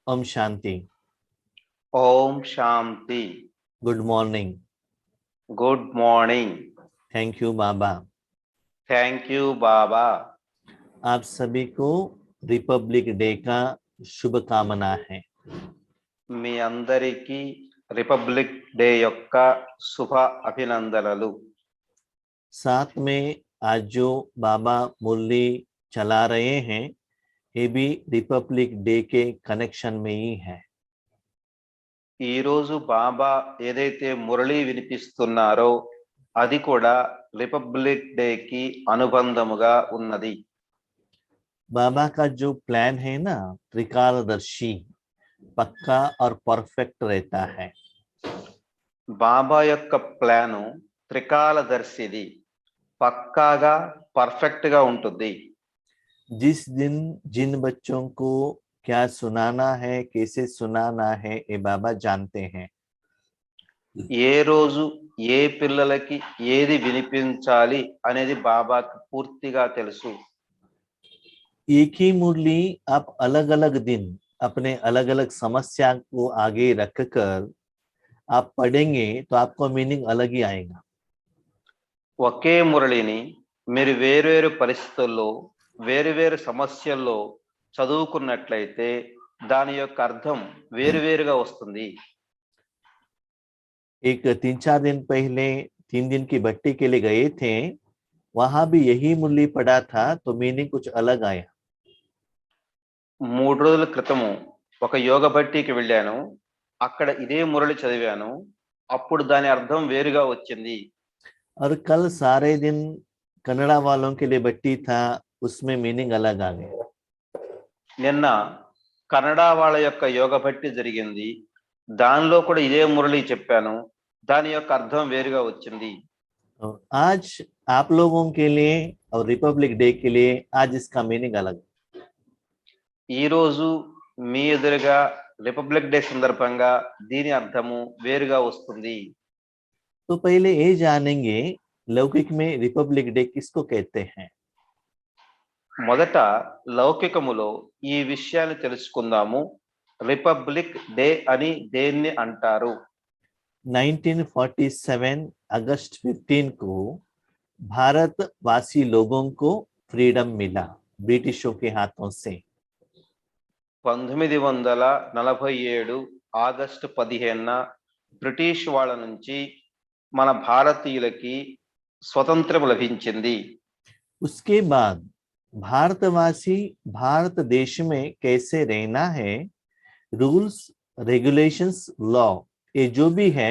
ओम शांति। ओम शांति। Good morning. Good morning. Thank you बाबा। थैंक यू बाबा। आप सभी को रिपब्लिक डे का शुभकामना है। మీ అందరికీ రిపబ్లిక్ డే యొక్క శుభ అభినందనలు। साथ में आज जो बाबा मुरली चला रहे हैं ये भी रिपब्लिक डे के कनेक्शन में ही है। ఈ రోజు బాబా ఏదైతే మురళి వినిపిస్తున్నారో అది కూడా రిపబ్లిక్ డే కి అనుబంధముగా ఉన్నది। बाबा का जो प्लान है ना त्रिकालदर्शी पक्का और परफेक्ट रहता है। బాబా యొక్క ప్లాను త్రికాలదర్శిది, పక్కాగా పర్ఫెక్ట్ గా ఉంటుంది। जिस दिन जिन बच्चों को क्या सुनाना है कैसे सुनाना है ये बाबा जानते हैं। ఏ రోజు ఏ పిల్లలకి ఏది వినిపించాలి అనేది బాబాకి పూర్తిగా తెలుసు। एक ही मुरली आप अलग अलग दिन अपने अलग अलग समस्या को आगे रखकर आप पढ़ेंगे तो आपको मीनिंग अलग ही आएगा। ఒకే మురళిని మీరు వేరువేరు పరిస్థితుల్లో వేరువేరు సమస్యల్లో చదువుకున్నట్లయితే దాని యొక్క అర్థం వేరువేరుగా వస్తుంది। एक 3-4 दिन पहले 3 दिन की भट्टी के लिए गए थे, वहां भी यही मुरली पढ़ा था तो मीनिंग कुछ अलग आया। 3 రోజుల క్రితము ఒక యోగ భట్టికి వెళ్ళాను, అక్కడ ఇదే మురళి చదివాను, అప్పుడు దాని అర్థం వేరుగా వచ్చింది। और कल सारे दिन कन्नड़ा वालों के लिए भट्टी था, उसमें मीनिंग अलग आ गया। నిన్న కన్నడ వాళ్ళ యొక్క యోగ భట్టి జరిగింది, దానిలో కూడా ఇదే మురళి చెప్పాను, దాని యొక్క అర్థం వేరుగా వచ్చింది। आज आप लोगों के लिए और रिपब्लिक डे के लिए आज इसका मीनिंग अलग। ఈ రోజు మీ ఎదురుగా రిపబ్లిక్ డే సందర్భంగా దీని అర్థము వేరుగా వస్తుంది। तो पहले ये जानेंगे लौकिक में रिपब्लिक डे किसको कहते हैं। మొదట లౌకికములో ఈ విషయాన్ని తెలుసుకుందాము। రిపబ్లిక్ డే అని దేన్ని అంటారు? 1947 अगस्त 15 को भारतवासी लोगों को फ्रीडम मिला ब्रिटिशों के हाथों से। 1947 ఆగస్టు 15న బ్రిటిష్ వాళ్ళ నుంచి మన భారతీయులకి స్వతంత్రం లభించింది। उसके बाद भारतवासी भारत देश में कैसे रहना है, रूल्स रेगुलेशंस लॉ ये जो भी है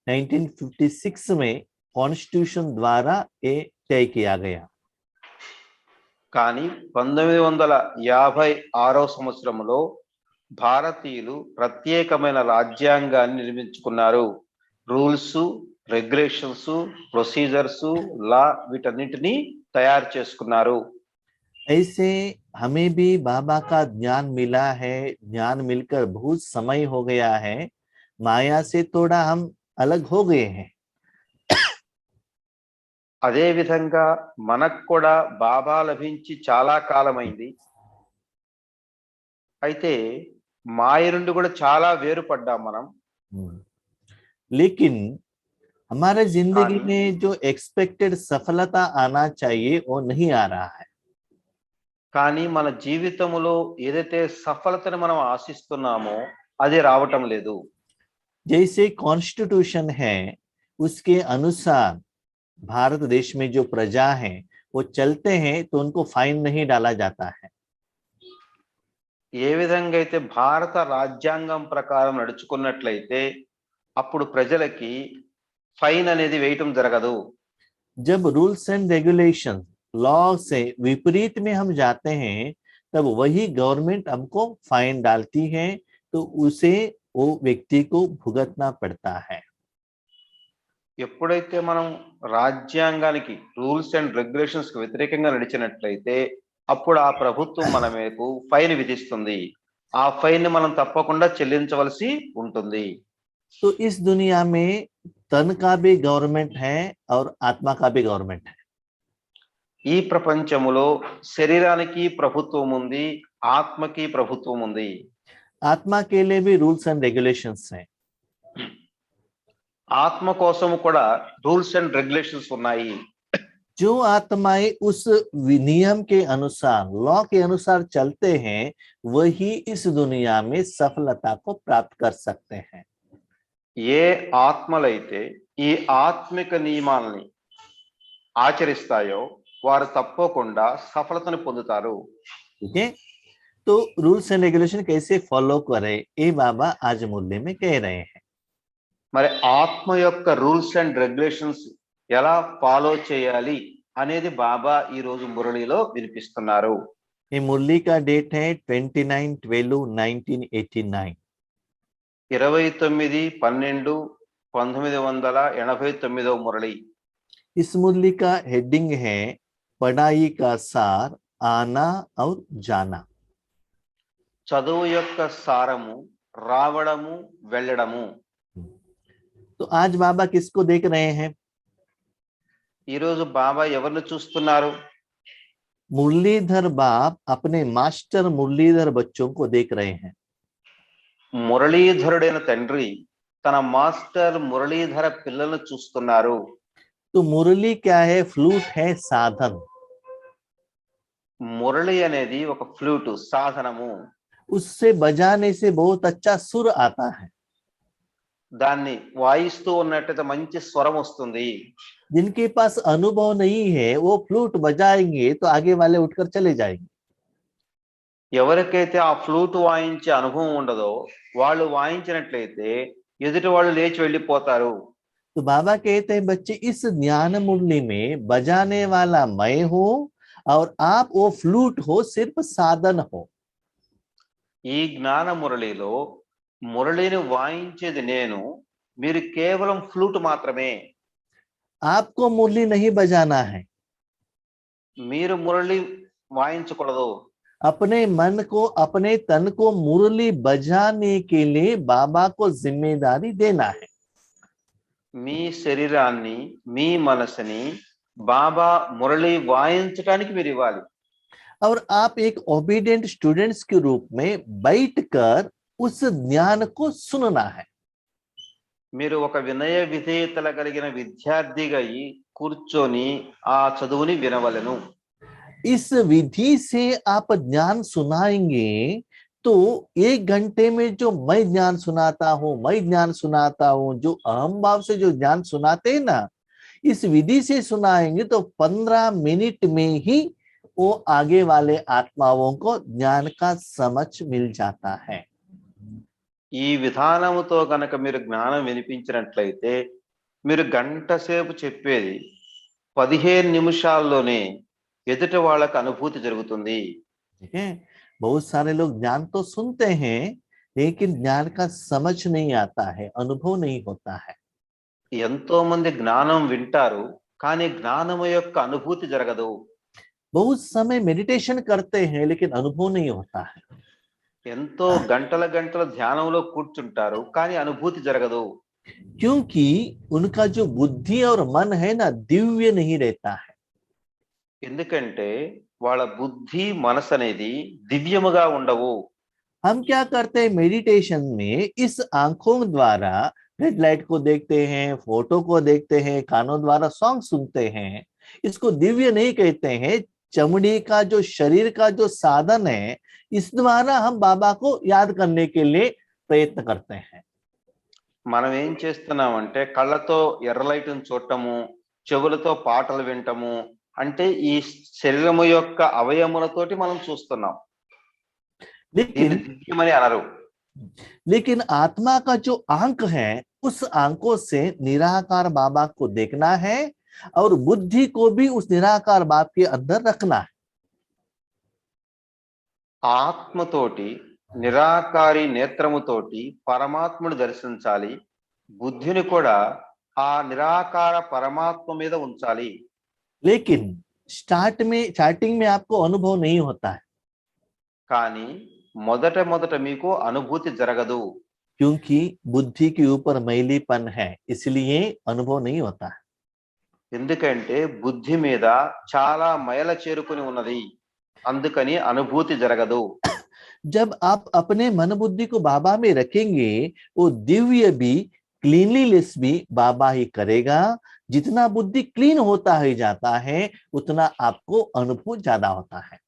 1956 में कॉन्स्टिट्यूशन द्वारा ये तय किया गया। కానీ 1956 సంవత్సరంలో భారతీయులు ప్రత్యేకమైన రాజ్యాంగాన్ని నిర్మించుకున్నారు। రూల్స్, రెగ్యులేషన్స్, ప్రొసీజర్స్, లా వీటన్నిటిని తయారు చేసుకున్నారు। ऐसे हमें भी बाबा का ज्ञान मिला है, ज्ञान मिलकर बहुत समय हो गया है, माया से थोड़ा हम अलग हो गए हैं। అదే విధంగా మనకు కూడా బాబా లభించి చాలా కాలమైంది, అయితే మాయ నుండి కూడా చాలా వేరుపడ్డాం మనం। लेकिन हमारे जिंदगी కానీ में जो एक्सपेक्टेड सफलता आना चाहिए वो नहीं आ रहा है। కానీ మన జీవితంలో ఏదైతే సఫలతను మనం ఆశిస్తున్నామో అది రావటం లేదు। जैसे कॉन्स्टिट्यूशन है उसके अनुसार भारत देश में जो प्रजा है वो चलते हैं तो उनको फाइन नहीं डाला जाता है। ఏ విధంగా అయితే భారత రాజ్యాంగం ప్రకారం నడుచుకున్నట్లయితే అప్పుడు ప్రజలకి ఫైన్ అనేది వేయటం జరగదు। जब रूल्स एंड रेगुलेशन लॉ से विपरीत में हम जाते हैं तब वही गवर्नमेंट हमको फाइन डालती है, तो उसे वो व्यक्ति को भुगतना पड़ता है। ఎప్పుడైతే మనం రాజ్యాంగానికి రూల్స్ అండ్ రెగ్యులేషన్స్ కి వ్యతిరేకంగా నడిచినట్లయితే అప్పుడు ఆ ప్రభుత్వం మన మీదకు ఫైన్ విధిస్తుంది, ఆ ఫైన్ మనం తప్పకుండా చెల్లించవలసి ఉంటుంది। तो इस दुनिया में तन का भी गवर्नमेंट है और आत्मा का भी गवर्नमेंट है। ఈ ప్రపంచములో శరీరానికి ప్రభుత్వం ఉంది, ఆత్మకి ప్రభుత్వం ఉంది। आत्मा के लिए भी रूल्स एंड रेगुलेशंस हैं। ఆత్మ కోసము కూడా రూల్స్ అండ్ రెగ్యులేషన్స్ ఉన్నాయి. जो आत्माएं उस नियम के अनुसार, लॉ के अनुसार चलते हैं, वही इस दुनिया में सफलता को प्राप्त कर सकते हैं। ఏ ఆత్మలైతే ఈ ఆత్మిక నియమాలని ఆచరిస్తాయో వారు తప్పకుండా సఫలతను పొందుతారు. ठीक है, तो रूल्स एंड रेगुलेशन कैसे फॉलो करें, ये बाबा आज मूल्य में कह रहे हैं। మరి ఆత్మ యొక్క రూల్స్ అండ్ రెగ్యులేషన్స్ ఎలా ఫాలో చేయాలి అనేది బాబా ఈ రోజు మురళిలో వినిపిస్తున్నారు. ये मुरली का डेट है 29/12/1989। 29/12/1989 మురళి. इस मुरली का हेडिंग है पढ़ाई का सार, आना और जाना। చదువు యొక్క సారము, రావడము, వెళ్ళడము. तो आज बाबा किसको देख रहे हैं? ఈ రోజు బాబా ఎవరిని చూస్తున్నారు? मुरलीधर बाप अपने मास्टर मुरलीधर बच्चों को देख रहे हैं। మురళీధరుడైన తండ్రి తన మాస్టర్ మురళీధర పిల్లలను చూస్తున్నారు. तो मुरली क्या है? फ्लूट है, साधन। మురళి అనేది ఒక ఫ్లూట్, సాధనము. उससे बजाने से बहुत अच्छा सुर आता है। దాన్ని వాయిస్తూ ఉన్నట్టయితే మంచి స్వరం వస్తుంది. जिनके पास अनुभव नहीं है वो फ्लूट बजाएंगे तो आगे वाले उठकर चले जाएंगे। ఎవరికైతే ఆ ఫ్లూట్ వాయించే అనుభవం ఉండదో వాళ్ళు వాయించినట్లయితే ఎదుటి వాళ్ళు లేచి వెళ్ళిపోతారు. तो बाबा कहते हैं बच्चे, इस ज्ञान मुरली में बजाने वाला मैं हूं और आप वो फ्लूट हो, सिर्फ साधन हो। ఈ జ్ఞాన మురళిలో మురళిని వాయించేది నేను, మీరు కేవలం ఫ్లూట్ మాత్రమే. आपको मुरली नहीं बजाना है, మీరు మురళి వాయించకూడదు. अपने मन को, अपने तन को मुरली बजाने के लिए बाबा को जिम्मेदारी देना है। మీ శరీరాన్ని, మీ మనసుని బాబా మురళి వాయించడానికి మీరు ఇవ్వాలి. और आप एक ओबीडिएंट स्टूडेंट्स के रूप में बैठकर उस ज्ञान को सुनना है। మీరు ఒక వినయ విధేయతల కలిగిన విద్యార్థిగా అయి కూర్చొని ఆ చదువుని వినవలెను. इस विधि से आप ज्ञान सुनाएंगे तो 1 घंटे में जो मैं ज्ञान सुनाता हूं, जो अहम भाव से जो ज्ञान सुनाते हैं ना, इस विधि से सुनाएंगे तो 15 मिनट में ही वो आगे वाले आत्माओं को ज्ञान का समझ मिल जाता है। ఈ విధానముతో గనక మీరు జ్ఞానం వినిపించినట్లయితే మీరు గంట సేపు చెప్పేది 15 నిమిషాల్లోనే ఎదుటి వాళ్ళకి అనుభూతి జరుగుతుంది. ठीक है, बहुत सारे लोग ज्ञान तो सुनते हैं लेकिन ज्ञान का समझ नहीं आता है, अनुभव नहीं होता है। ఎంతో మంది జ్ఞానం వింటారు కానీ జ్ఞానము యొక్క అనుభూతి జరగదు. बहुत समय मेडिटेशन करते हैं लेकिन अनुभव नहीं होता है। ఎంతో గంటల గంటల ధ్యానంలో కూర్చుంటారు కానీ అనుభూతి జరగదు. क्योंकि उनका जो बुद्धि और मन है ना, दिव्य नहीं रहता है। ఎందుకంటే వాళ్ళ బుద్ధి, మనసు అనేది దివ్యముగా ఉండవు. हम क्या करते हैं मेडिटेशन में, इस आंखों द्वारा रेड लाइट को देखते हैं, फोटो को देखते हैं, कानों द्वारा सॉन्ग सुनते हैं, इसको दिव्य नहीं कहते हैं। चमड़ी का जो शरीर का जो साधन है, इस द्वारा हम बाबा को याद करने के लिए प्रयत्न करते हैं। మనం ఏం చేస్తున్నామంటే కళ్ళతో ఎర్ర లైట్ను చూడటము, చెవులతో పాటలు వినటము, అంటే ఈ శరీరము యొక్క అవయములతోటి మనం చూస్తున్నాం. దీన్ని దివ్యమని అనరు. लेकिन आत्मा का जो आंख है, उस आंखों से निराकार बाबा को देखना है और बुद्धि को भी उस निराकार बाप के अंदर रखना है। ఆత్మతోటి, నిరాకారి నేత్రముతోటి పరమాత్ముడు దర్శించాలి. బుద్ధిని కూడా ఆ నిరాకార పరమాత్మ మీద ఉంచాలి. लेकिन स्टार्टिंग में आपको अनुभव नहीं होता है, కానీ మొదట మీకు అనుభూతి జరగదు. क्योंकि बुद्धि के ऊपर मैलीपन है, इसलिए अनुभव नहीं होता है। ఎందుకంటే బుద్ధి మీద చాలా మైల చేరుకుని ఉన్నది, అందుకని అనుభూతి జరగదు. जब आप अपने मन बुद्धि को बाबा में रखेंगे, वो दिव्य भी, क्लीनलीनेस भी बाबा ही करेगा। जितना बुद्धि क्लीन होता ही जाता है, उतना आपको अनुभव ज्यादा होता है।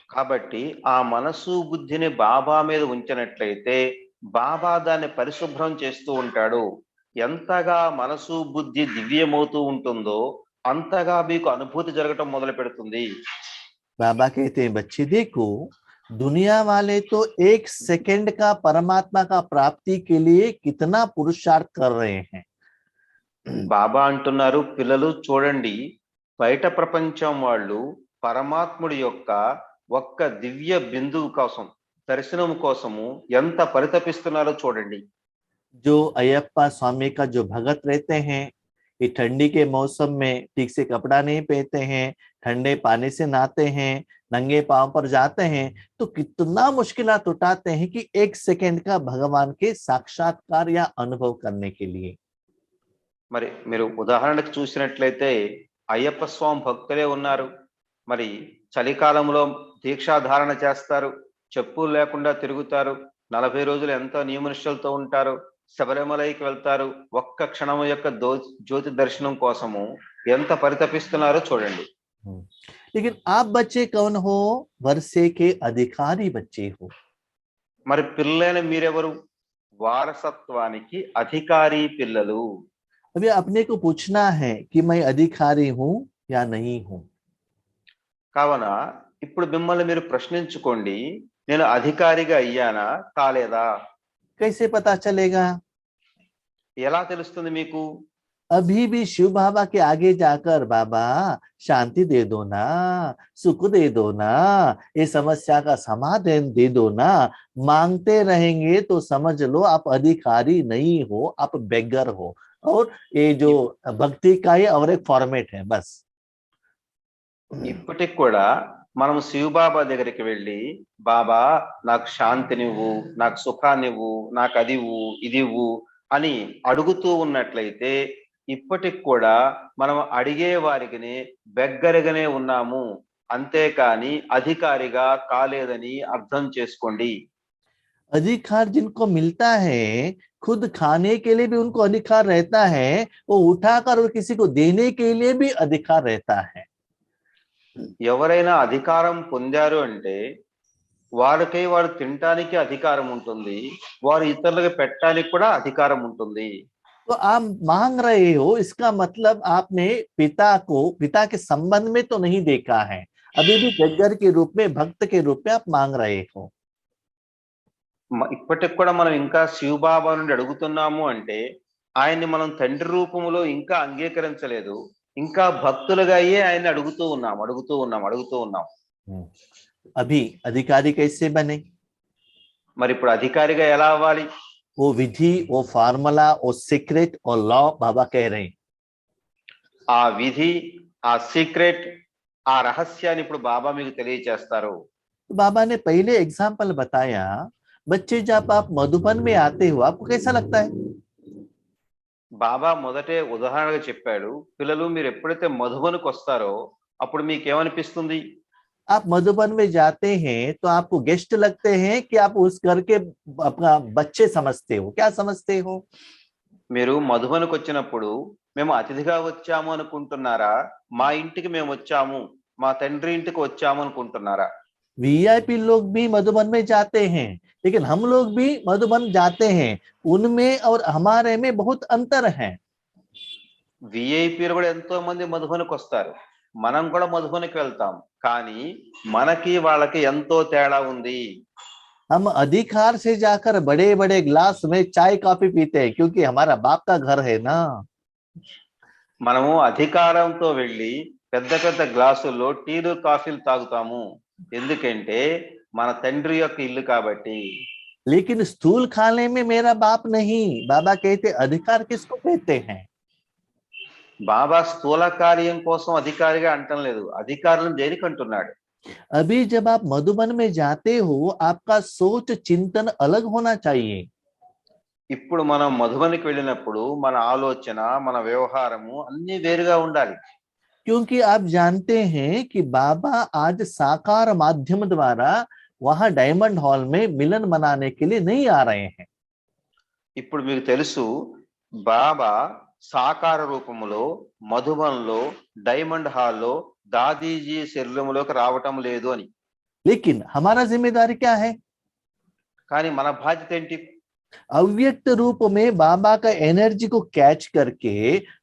కాబట్టి ఆ మనసు బుద్ధిని బాబా మీద ఉంచినట్లయితే బాబా దాన్ని పరిశుభ్రం చేస్తూ ఉంటాడు. ఎంతగా మనసు బుద్ధి దివ్యమవుతూ ఉంటుందో అంతగా మీకు అనుభూతి జరగటం మొదలు పెడుతుంది. बाबा कहते हैं, बच्चे देखो, दुनिया वाले तो 1 सेकंड का परमात्मा का प्राप्ति के लिए कितना पुरुषार्थ कर रहे हैं। బాబా అంటున్నారు, పిల్లలు చూడండి, బయట ప్రపంచం వాళ్ళు పరమాత్ముడి యొక్క ఒక్క దివ్య బిందువు కోసం, దర్శనం కోసము ఎంత పరితపిస్తున్నారో చూడండి. जो अयप्पा स्वामी का जो भगत रहते हैं, ये ठंडी के मौसम में ठीक से कपड़ा नहीं पहनते हैं, ठंडे पानी से नहाते हैं, नंगे पांव पर जाते हैं, तो कितना मुश्किलात उठाते हैं कि 1 सेकंड का भगवान के साक्षात्कार या अनुभव करने के लिए। మరి మీరు ఉదాహరణకు చూసినట్లయితే అయ్యప్ప స్వామి భక్తులే ఉన్నారు. మరి చలికాలంలో దీక్షాధారణ చేస్తారు, చెప్పులు లేకుండా తిరుగుతారు, 40 రోజులు ఎంతో నియమనిష్టలతో ఉంటారు, శబరిమలైకి వెళ్తారు, ఒక్క క్షణం యొక్క జ్యోతి దర్శనం కోసము ఎంత పరితపిస్తున్నారో చూడండి. लेकिन आप बच्चे कौन हो? वर्षे के अधिकारी बच्चे हो। మరి పిల్లలైన మీరెవరు? వారసత్వానికి అధికారి పిల్లలు. अभी अपने को पूछना है कि मैं अधिकारी हूं या नहीं हूं। కావున ఇప్పుడు మిమ్మల్ని మీరు ప్రశ్నించుకోండి, నేను అధికారిగా అయ్యానా కాలేదా? कैसे पता चलेगा? ఎలా తెలుస్తుంది మీకు? अभी भी शिव बाबा के आगे जाकर, बाबा शांति दे दो ना, सुख दे दो ना, ये समस्या का समाधान दे दो ना, मांगते रहेंगे तो समझ लो आप अधिकारी नहीं हो, आप बेगर हो। और ये जो भक्ति का ही और एक फॉर्मेट है बस। ఇప్పటికి కూడా మనం శివబాబా దగ్గరికి వెళ్ళి, బాబా నాకు శాంతినివ్వు, నాకు సుఖాన్నివ్వు, నాకు అదివ్వు ఇదివ్వు అని అడుగుతూ ఉన్నట్లయితే ఇప్పటికి కూడా మనం అడిగే వారికి బెగ్గరగానే ఉన్నాము, అంతేకాని అధికారిగా కాలేదని అర్థం చేసుకోండి. अधिकार जिनको मिलता है, खुद खाने के लिए भी उनको अधिकार रहता है, वो उठाकर और किसी को देने के लिए भी अधिकार रहता है। ఎవరైనా అధికారం పొందారు అంటే వారు తినటానికి అధికారం ఉంటుంది, వారు ఇతరులకు పెట్టడానికి కూడా అధికారం ఉంటుంది. तो आप मांग रहे हो, इसका मतलब आपने पिता के संबंध में तो नहीं देखा है, अभी भी बेगर के रूप में, भक्त के रूप में आप मांग रहे हो। ఇప్పటికి కూడా మనం ఇంకా శివబాబా నుండి అడుగుతున్నాము అంటే ఆయన్ని మనం తండ్రి రూపంలో ఇంకా అంగీకరించలేదు, ఇంకా భక్తులుగా అయ్యే ఆయన్ని అడుగుతూ ఉన్నాం. अभी अधिकारी कैसे बने? మరి ఇప్పుడు అధికారిగా ఎలా అవ్వాలి? वो विधि, वो फार्मूला, वो सीक्रेट और लॉ बाबा कह रहे हैं। ఆ విధి, ఆ సీక్రెట్, ఆ రహస్యాన్ని ఇప్పుడు బాబా మీకు తెలియజేస్తారు. बाबा ने पहले एग्जाम्पल बताया, बच्चे जब आप मधुबन में आते हो आपको कैसा लगता है? బాబా మొదటే ఉదాహరణగా చెప్పాడు, పిల్లలు మీరు ఎప్పుడైతే మధుబన్కు వస్తారో అప్పుడు మీకు ఏమనిపిస్తుంది? आप मधुबन में जाते हैं तो आपको गेस्ट लगते हैं कि आप उस घर के अपना बच्चे समझते हो? क्या समझते हो? మీరు మధుబన్కు వచ్చినప్పుడు మేము అతిథిగా వచ్చాము అనుకుంటున్నారా, మా ఇంటికి మేము వచ్చాము, మా తండ్రి ఇంటికి వచ్చాము అనుకుంటున్నారా? वीआईपी लोग भी मधुबन में जाते हैं, लेकिन हम लोग भी मधुबन जाते हैं, उनमें और हमारे में बहुत अंतर है। విఐపీలు కూడా ఎంతో మంది మధుబన్కు వస్తారు, మనం కూడా మధుబన్కి వెళ్తాం, కానీ మనకి వాళ్ళకి ఎంతో తేడా ఉంది. हम अधिकार से जाकर बड़े बड़े ग्लास में चाय कॉफी पीते हैं, क्योंकि हमारा बाप का घर है ना। మనము అధికారంతో వెళ్ళి పెద్ద పెద్ద గ్లాసుల్లో టీలు కాఫీలు తాగుతాము, ఎందుకంటే మన తండ్రి యొక్క ఇల్లు కాబట్టి. लेकिन स्थूल खाने में मेरा बाप नहीं, बाबा कहते अधिकार किसको कहते हैं? బాబా స్థూల కార్యం కోసం అధికారిగా అంటం లేదు, అధికారులను దేనికి అంటున్నాడు? अभी जब आप मधुबन में जाते हो, आपका सोच चिंतन अलग होना चाहिए। ఇప్పుడు మనం మధుబనికి వెళ్ళినప్పుడు మన ఆలోచన, మన వ్యవహారము అన్ని వేరుగా ఉండాలి. क्योंकि आप जानते हैं कि बाबा आज साकार माध्यम द्वारा वहां डायमंड हॉल में मिलन मनाने के लिए नहीं आ रहे हैं। ఇప్పుడు మీకు తెలుసు బాబా సాకార రూపములో మధుబన్లో డైమండ్ హాల్లో దాదీజీ శరీరంలోకి రావటం లేదు అని. लेकिन हमारा जिम्मेदारी क्या है? కానీ మన బాధ్యత ఏంటి? अव्यक्त रूप में बाबा का एनर्जी को कैच करके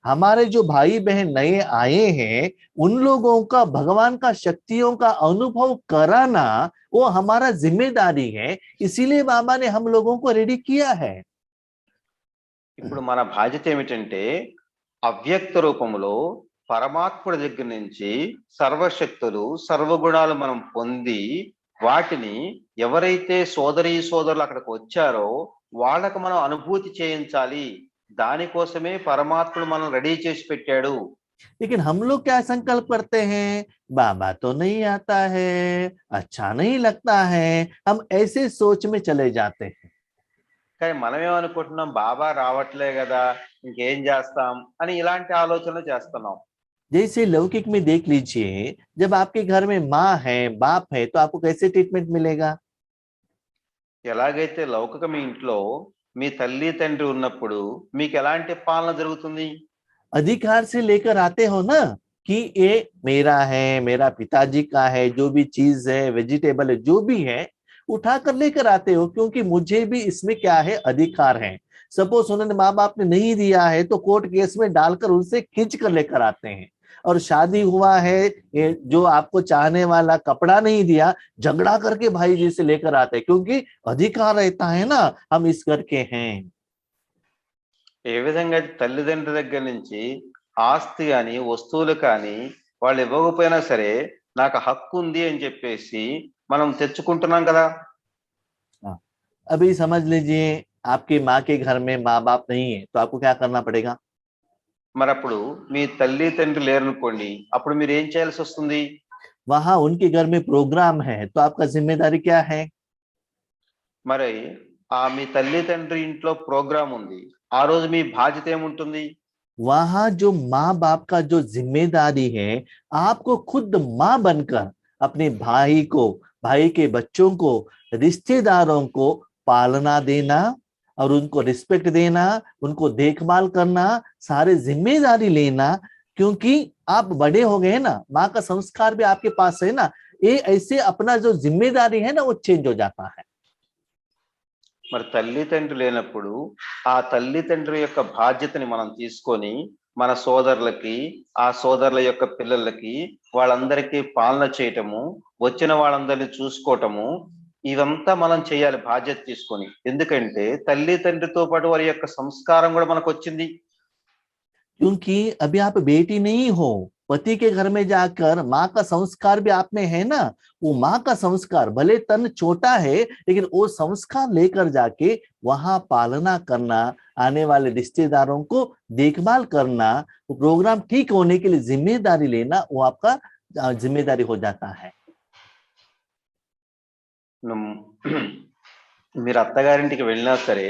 हमारे जो भाई बहन नए आए हैं उन लोगों का भगवान का शक्तियों का अनुभव कराना वो हमारा जिम्मेदारी है। इसीलिए बाबा ने हम लोगों को रेडी किया है। ఇప్పుడు మన బాధ్యత ఏమిటంటే అవ్యక్త రూపంలో పరమాత్ముడి దగ్గర నుంచి సర్వశక్తులు సర్వగుణాలు మనం పొంది వాటిని ఎవరైతే సోదరీ సోదరులు అక్కడికి వచ్చారో వాళ్ళకు మనం అనుభూతి చేయించాలి. దానికోసమే పరమాత్ముడు మనం రెడీ చేసి పెట్టాడు. लेकिन हम लोग क्या संकल्प करते हैं? बाबा तो नहीं आता है, अच्छा नहीं लगता है, हम ऐसे सोच में चले जाते हैं। కానీ మనమేమనుకుంటున్నాం, బాబా రావట్లే కదా ఇంకేం చేస్తాం అని ఇలాంటి ఆలోచనలు చేస్తున్నాం. जैसे लौकिक में देख लीजिए, जब आपके घर में माँ है बाप है तो आपको कैसे ट्रीटमेंट मिलेगा? ఎలాగైతే లౌకిక మీ ఇంట్లో మీ తల్లి తండ్రి ఉన్నప్పుడు మీకు ఎలాంటి పాలన జరుగుతుంది? अधिकार से लेकर आते हो ना कि ये मेरा है, मेरा पिताजी का है, जो भी चीज है वेजिटेबल है जो भी है उठा कर लेकर आते हो, क्योंकि मुझे भी इसमें क्या है अधिकार है। सपोज उन्होंने माँ बाप ने नहीं दिया है तो कोर्ट केस में डालकर उनसे खींच कर लेकर आते हैं। और शादी हुआ है, ये जो आपको चाहने वाला कपड़ा नहीं दिया, झगड़ा करके भाई जी से लेकर आते हैं, क्योंकि अधिकार रहता है ना हम इस घर के हैं। ఏ విధంగా తల్లిదండ్రుల దగ్గర నుంచి ఆస్తి కానీ వస్తువులు కానీ వాళ్ళు ఇవ్వకపోయినా సరే నాకు హక్కు ఉంది అని చెప్పేసి మనం తెచ్చుకుంటున్నాం కదా. अभी समझ लीजिए आपके माँ के घर में माँ बाप नहीं है तो आपको क्या करना पड़ेगा? మరి అప్పుడు మీ తల్లి తండ్రి లేరనుకోండి, అప్పుడు మీరు ఏం చేయాల్సి వస్తుంది? वहां उनके घर में प्रोग्राम है तो आपका जिम्मेदारी क्या है? మరి మీ తల్లి తండ్రి ఇంట్లో ప్రోగ్రామ్ ఉంది, ఆ రోజు మీ బాధ్యత ఏముంటుంది? वहां जो माँ बाप का जो जिम्मेदारी है, आपको खुद माँ बनकर अपने भाई को, भाई के बच्चों को, रिश्तेदारों को पालना देना और उनको रिस्पेक्ट देना, उनको देखभाल करना, सारे जिम्मेदारी लेना। क्योंकि आप बड़े हो गए ना, माँ का संस्कार भी आपके पास है ना, ये ऐसे अपना जो जिम्मेदारी है ना वो चेंज हो जाता है। మరి తల్లి తండ్రి లేనప్పుడు ఆ తల్లి తండ్రి యొక్క బాధ్యతని మనం తీసుకొని మన సోదరులకి, ఆ సోదరుల యొక్క పిల్లలకి వాళ్ళందరికీ పాలన చేయటము, వచ్చిన వాళ్ళందరినీ చూసుకోవటము, ఇదంతా మనం చేయాలి బాధ్యత తీసుకొని. ఎందుకంటే తల్లి తండ్రితో పాటు వారి యొక్క సంస్కారం కూడా మనకు వచ్చింది. क्योंकि अभी आप बेटी नहीं हो, पति के घर में जाकर माँ का संस्कार भी आप में है ना, वो माँ का संस्कार भले तन छोटा है लेकिन वो संस्कार लेकर जाके वहां पालना करना, आने वाले रिश्तेदारों को देखभाल करना, वो प्रोग्राम ठीक होने के लिए जिम्मेदारी लेना, वो आपका जिम्मेदारी हो जाता है। మీరు అత్తగారింటికి వెళ్ళినా సరే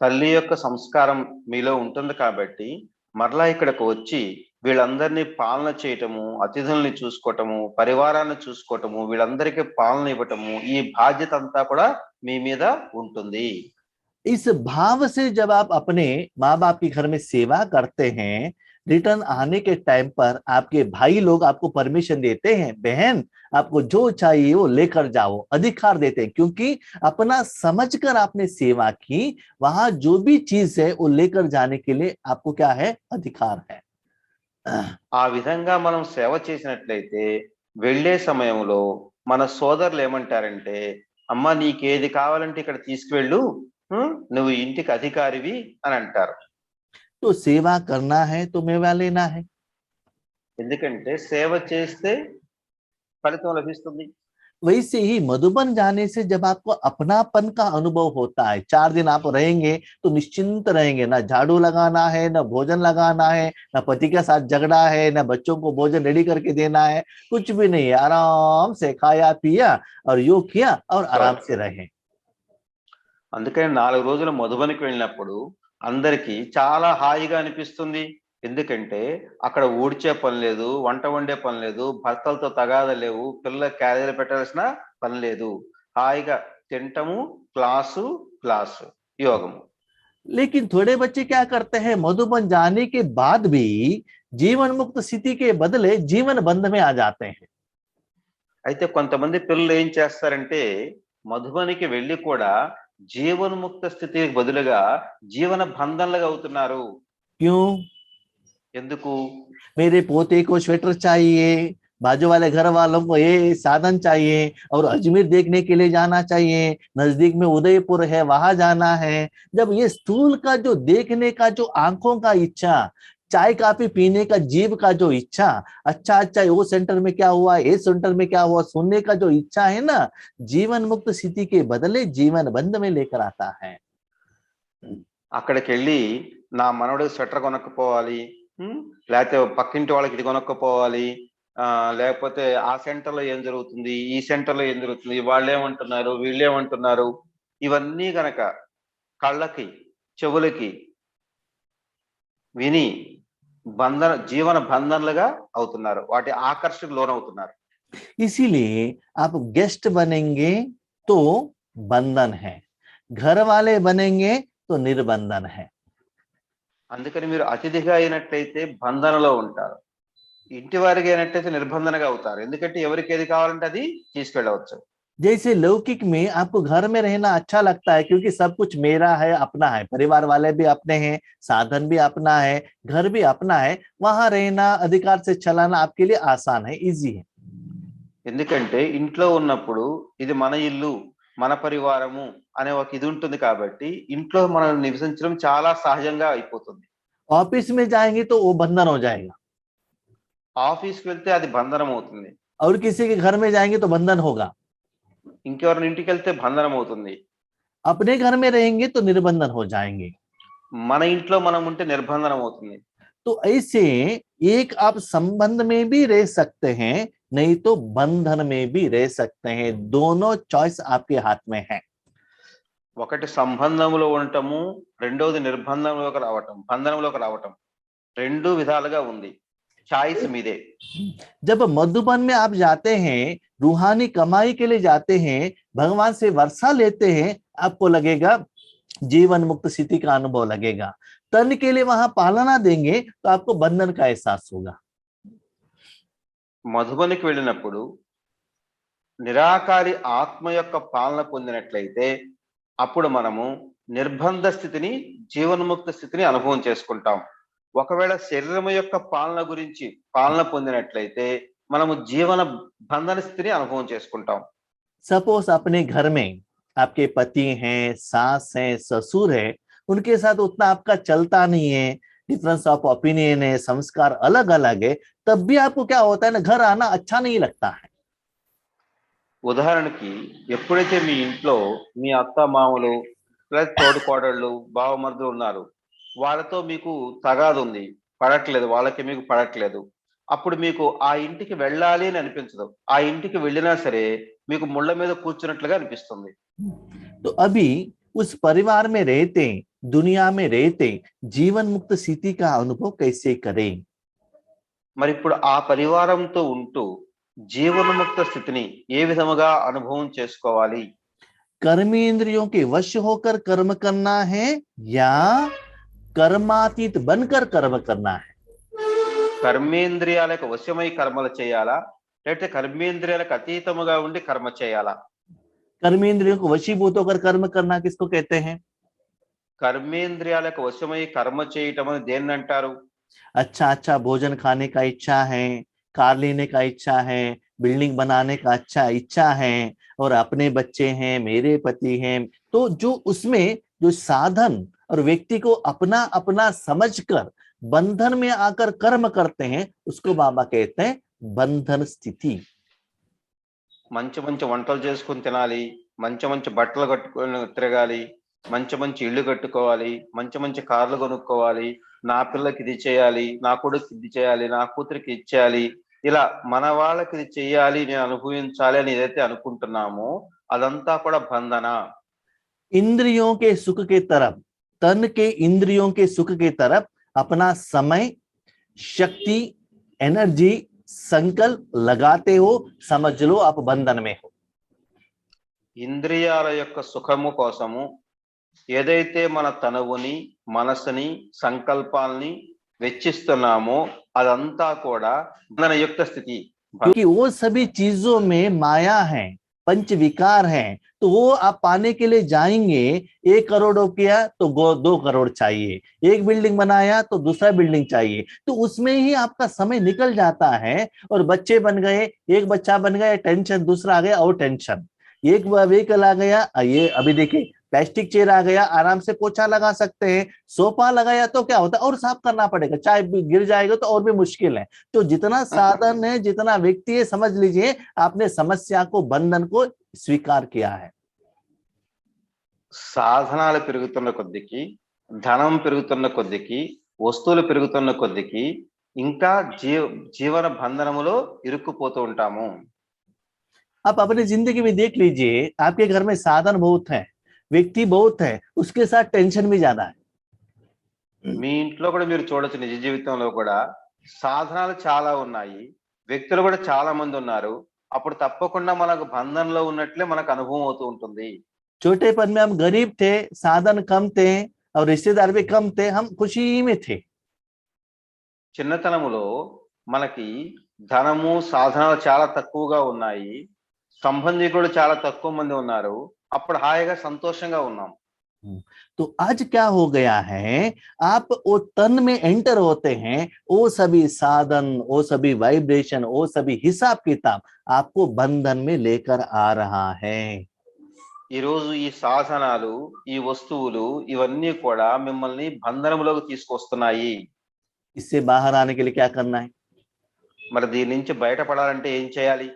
తల్లి యొక్క సంస్కారం మీలో ఉంటుంది కాబట్టి మరలా ఇక్కడికి వచ్చి వీళ్ళందరినీ పాలన చేయటము, అతిథుల్ని చూసుకోవటము, పరివారాన్ని చూసుకోవటము, వీళ్ళందరికీ పాలన ఇవ్వటము, ఈ బాధ్యత అంతా కూడా మీ మీద ఉంటుంది. इस भाव से जब आप अपने माँ बाप के घर में सेवा करते हैं, रिटर्न आने के टाइम पर आपके भाई लोग आपको परमिशन देते हैं, बहन आपको जो चाहिए वो लेकर जाओ, अधिकार देते हैं, क्योंकि अपना समझकर आपने सेवा की, वहां जो भी चीज है वो लेकर जाने के लिए आपको क्या है, अधिकार है। ఆ విధంగా మనం సేవ చేసినట్లయితే వెళ్ళే సమయంలో మన సోదరులు ఏమంటారంటే, అమ్మ నీకేది కావాలంటే ఇక్కడ తీసుకువెళ్ళు, నువ్వు ఇంటికి అధికారివి అని అంటారు. तो सेवा करना है तो मेवा लेना है। ఎందుకంటే సేవ చేస్తే ఫలితం లభిస్తుంది. वैसे ही मधुबन जाने से जब आपको अपनापन का अनुभव होता है, 4 दिन आप रहेंगे तो निश्चिंत रहेंगे, ना झाड़ू लगाना है, ना भोजन लगाना है, ना पति के साथ झगड़ा है, ना बच्चों को भोजन रेडी करके देना है, कुछ भी नहीं है। आराम से खाया पिया और योग किया और आराम से रहे। అందుకని 4 రోజులు మధుబనికి వెళ్ళినప్పుడు అందరికీ చాలా హాయిగా అనిపిస్తుంది. ఎందుకంటే అక్కడ ఊడ్చే పని లేదు, వంట వండే పని లేదు, భర్తలతో తగాదా లేవు, పిల్లల క్యారియర్ పెట్టాల్సిన పని లేదు. హాయిగా తింటము, క్లాసు యోగము. लेकिन थोड़े बच्चे क्या करते हैं, मधुबन जाने के बाद भी जीवन मुक्त स्थिति के बदले जीवन बंध में आ जाते हैं। అయితే కొంతమంది పిల్లలు ఏం చేస్తారంటే మధుబనికి వెళ్ళి కూడా జీవన్ముక్త స్థితికి బదులుగా జీవన బంధనలుగా అవుతున్నారు. क्यों? ఎందుకు? मेरे पोते को स्वेटर चाहिए, बाजू वाले घर वालों को ये साधन चाहिए, और अजमेर देखने के लिए जाना चाहिए, नजदीक में उदयपुर है वहां जाना है। जब ये स्थूल का जो देखने का जो आंखों का इच्छा, चाय काफी पीने का जीव का जो इच्छा, अच्छा अच्छा वो सेंटर में क्या हुआ, ये सेंटर में क्या हुआ, सुनने का जो इच्छा है ना, जीवन मुक्त स्थिति के बदले जीवन बंध में लेकर आता है। అక్కడికి వెళ్ళి నా మనవడికి స్వెటర్ కొనక్కపోవాలి, లేకపోతే పక్కింటి వాళ్ళకి ఇది కొనక్కపోవాలి, లేకపోతే ఆ సెంటర్ లో ఏం జరుగుతుంది, ఈ సెంటర్ లో ఏం జరుగుతుంది, వాళ్ళేమంటున్నారు, వీళ్ళేమంటున్నారు, ఇవన్నీ గనక కళ్ళకి చెవులకి విని జీవన బంధనలుగా అవుతున్నారు, వాటి ఆకర్షణకు లోనవుతున్నారు. इसीलिए आप गेस्ट बनेंगे तो बंधन है, घर वाले बनेंगे तो निर्बंधन है। అందుకని మీరు అతిథిగా అయినట్లయితే బంధనలో ఉంటారు, ఇంటి వారికి అయినట్లయితే నిర్బంధనగా అవుతారు. ఎందుకంటే ఎవరికి ఏది కావాలంటే అది తీసుకెళ్ళవచ్చు. जैसे लौकिक में आपको घर में रहना अच्छा लगता है क्योंकि सब कुछ मेरा है, अपना है, परिवार वाले भी अपने हैं, साधन भी अपना है, घर भी अपना है, वहां रहना, अधिकार से चलाना आपके लिए आसान है, इजी है। ఎందుకంటే ఇంట్లో ఉన్నప్పుడు ఇది మన ఇల్లు, మన పరివారము అనే ఒక ఇది ఉంటుంది కాబట్టి ఇంట్లో మనం నివసించడం చాలా సహజంగా అయిపోతుంది. ऑफिस में जाएंगे तो वो बंधन हो जाएगा, ఆఫీస్కి వెళ్తే అది బంధనం అవుతుంది, और किसी के घर में जाएंगे तो बंधन होगा, ఇంకెవరిని ఇంటికి వెళ్తే బంధనం అవుతుంది, अपने घर में रहेंगे तो निर्बंधन हो जाएंगे। మన ఇంట్లో మనం ఉంటే నిర్బంధనం అవుతుంది. तो ऐसे एक आप संबंध में भी रह सकते हैं, नहीं तो बंधन में भी रह सकते हैं, दोनों चॉइस आपके हाथ में है। ఒకటి సంబంధంలో ఉండటము, రెండోది నిర్బంధంలోకి రావటం, బంధనంలోకి రావటం, రెండు విధాలుగా ఉంది. చాయిస్ మీదే. जब मधुबन में आप जाते हैं, रूहानी कमाई के लिए जाते हैं, भगवान से वर्षा लेते हैं, आपको लगेगा जीवन मुक्त स्थिति का अनुभव लगेगा। तन के लिए वहां पालना देंगे तो आपको बंधन का एहसास होगा। మధుబనికి వెళ్ళినప్పుడు నిరాకారి ఆత్మ యొక్క పాలన పొందినట్లయితే అప్పుడు మనము నిర్బంధ స్థితిని, జీవన్ముక్త స్థితిని అనుభవం చేసుకుంటాం. ఒకవేళ శరీరం యొక్క పాలన పొందినట్లయితే మనము జీవన బంధన స్థితిని అనుభవం చేసుకుంటాం. सपोज अपने घर में आपके पति हैं, सास हैं, ससुर है, उनके साथ उतना आपका चलता नहीं है, डिफरेंस ऑफ ओपिनियन है, संस्कार अलग अलग है, तब भी आपको क्या होता है ना, घर आना अच्छा नहीं लगता है। ఉదాహరణకి ఎప్పుడైతే మీ ఇంట్లో మీ అత్త మామలు ప్లస్ తోడు కోడళ్ళు బావమరుదులు ఉన్నారు, వాళ్ళతో మీకు తగాదు ఉంది, పడట్లేదు, వాళ్ళకి మీకు పడట్లేదు, అప్పుడు మీకు ఆ ఇంటికి వెళ్ళాలి అని అనిపించదు. ఆ ఇంటికి వెళ్ళినా సరే మీకు ముళ్ళ మీద కూర్చున్నట్లుగా అనిపిస్తుంది. तो अभी उस परिवार में रहते, दुनिया में रहते, जीवन मुक्त स्थिति का अनुभव कैसे करें? మరి ఇప్పుడు ఆ పరివారంతో ఉంటూ జీవన్ముక్త స్థితిని ఏ విధముగా అనుభవం చేసుకోవాలి? कर्मेंद्रियों के वश होकर कर्म करना है या कर्मातीत बनकर कर्म करना है? కర్మేంద్రియాలకు వశమై కర్మలు చేయాలా, లేకపోతే కర్మేంద్రియాలకు అతీతముగా ఉండి కర్మ చేయాలా? कर्मेंद्रियों को वशीभूत होकर कर्म करना किसको कहते हैं? కర్మేంద్రియాలకు వశమై కర్మ చేయటం అని దేన్ని అంటారు? अच्छा अच्छा भोजन खाने का इच्छा है, कार लेने का इच्छा है, बिल्डिंग बनाने का अच्छा इच्छा है, और अपने बच्चे हैं, मेरे पति हैं, तो जो उसमें जो साधन और व्यक्ति को अपना अपना समझकर बंधन में आकर कर्म करते हैं, उसको बाबा कहते हैं बंधन स्थिति। మంచి మంచి వంటలు చేసుకుని తినాలి, మంచి మంచి బట్టలు కట్టుకొని తిరగాలి, మంచి మంచి ఇల్లు కట్టుకోవాలి, మంచి మంచి కార్లు కొనుక్కోవాలి, నా పిల్లకి ఇది చేయాలి, నా కొడుకు ఇది చేయాలి, నా కూతురికి ఇచ్చేయాలి, ఇలా మన వాళ్ళకి ఇది చెయ్యాలి, నేను అనుభవించాలి అని ఏదైతే అనుకుంటున్నామో అదంతా కూడా బంధన. इंद्रियों के सुख के तरफ, तन के इंद्रियों के सुख के तरफ अपना समय, शक्ति, एनर्जी, संकल्प लगाते हो, समझ लो आप बंधन में हो। ఇంద్రియాల యొక్క సుఖము కోసము ఏదైతే మన తనువుని మనసుని సంకల్పాల్ని వెచ్చిస్తున్నామో అదంతా కూడా బంధనయుక్త స్థితి. क्योंकि वो सभी चीजों में माया है, पंच विकार है, तो वो आप पाने के लिए जाएंगे। 1 करोड़ किया तो 2 करोड़ चाहिए, एक बिल्डिंग बनाया तो दूसरा बिल्डिंग चाहिए, तो उसमें ही आपका समय निकल जाता है। और बच्चे बन गए, एक बच्चा बन गया टेंशन, दूसरा आ गया और टेंशन, एक व्हीकल आ गया, ये अभी देखिए प्लास्टिक चेयर आ गया, आराम से पोछा लगा सकते हैं। सोफा लगाया तो क्या होता है, और साफ करना पड़ेगा, चाहे गिर जाएगा तो और भी मुश्किल है। तो जितना साधन है, जितना व्यक्ति है, समझ लीजिए आपने समस्या को, बंधन को स्वीकार किया है। సాధనాలు పెరుగుతున్న కొద్దికి, ధనం పెరుగుతున్న కొద్దికి, వస్తువులు పెరుగుతున్న కొద్దికి ఇంకా జీవన బంధనములో ఇరుక్కుపోతూ ఉంటాము. आप अपनी जिंदगी में देख लीजिए, आपके घर में साधन बहुत है, व्यक्ति बहुत है, उसके साथ टेंशन भी ज्यादा है। మీ ఇంట్లో కూడా మీరు చూడొచ్చు, నిజ జీవితంలో కూడా సాధనాలు చాలా ఉన్నాయి, వ్యక్తులు కూడా చాలా మంది ఉన్నారు. అప్పుడు తప్పకుండా మనకు బంధంలో ఉన్నట్లే మనకు అనుభవం అవుతూ ఉంటుంది. छोटेपन में हम गरीब थे, साधन कम थे और रिश्तेदार भी कम थे, हम खुशी में थे। చిన్నతనములో మనకి ధనము సాధనాలు చాలా తక్కువగా ఉన్నాయి, సంబంధికులు చాలా తక్కువ మంది ఉన్నారు, అప్పుడు హాయిగా సంతోషంగా ఉన్నాం. तो आज क्या हो गया है, आप वो तन में एंटर होते हैं, वो सभी साधन, वो सभी वाइब्रेशन, वो सभी हिसाब किताब आपको बंधन में लेकर आ रहा है। ఈ రోజు ఈ సాధనాలు, ఈ వస్తువులు ఇవన్నీ కూడా మిమ్మల్ని బంధనములోకి తీసుకొస్తున్నాయి. इससे बाहर आने के लिए क्या करना है? మరి దీని నుంచి బయటపడాలంటే ఏం చేయాలి?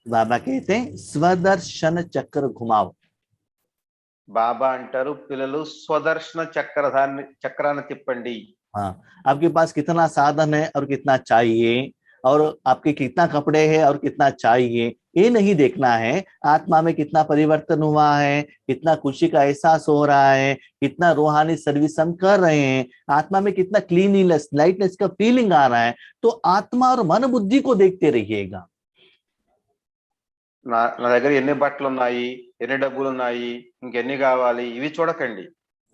बाबा कहते हैं स्वदर्शन चक्र घुमाओ। బాబా అంటారు, పిల్లలు స్వదర్శన చక్రాన్ని తిప్పండి. हाँ, आपके पास कितना साधन है और कितना चाहिए, और आपके कितना कपड़े हैं और कितना चाहिए, ये नहीं देखना है। आत्मा में कितना परिवर्तन हुआ है, कितना खुशी का एहसास हो रहा है, कितना रूहानी सर्विस हम कर रहे हैं, आत्मा में कितना क्लीनलीनेस, लाइटनेस का फीलिंग आ रहा है, तो आत्मा और मन बुद्धि को देखते रहिएगा। నా దగ్గర ఎన్ని బట్టలు ఉన్నాయి, ఎన్ని డబ్బులు ఉన్నాయి, ఇంకెన్ని కావాలి, ఇవి చూడకండి.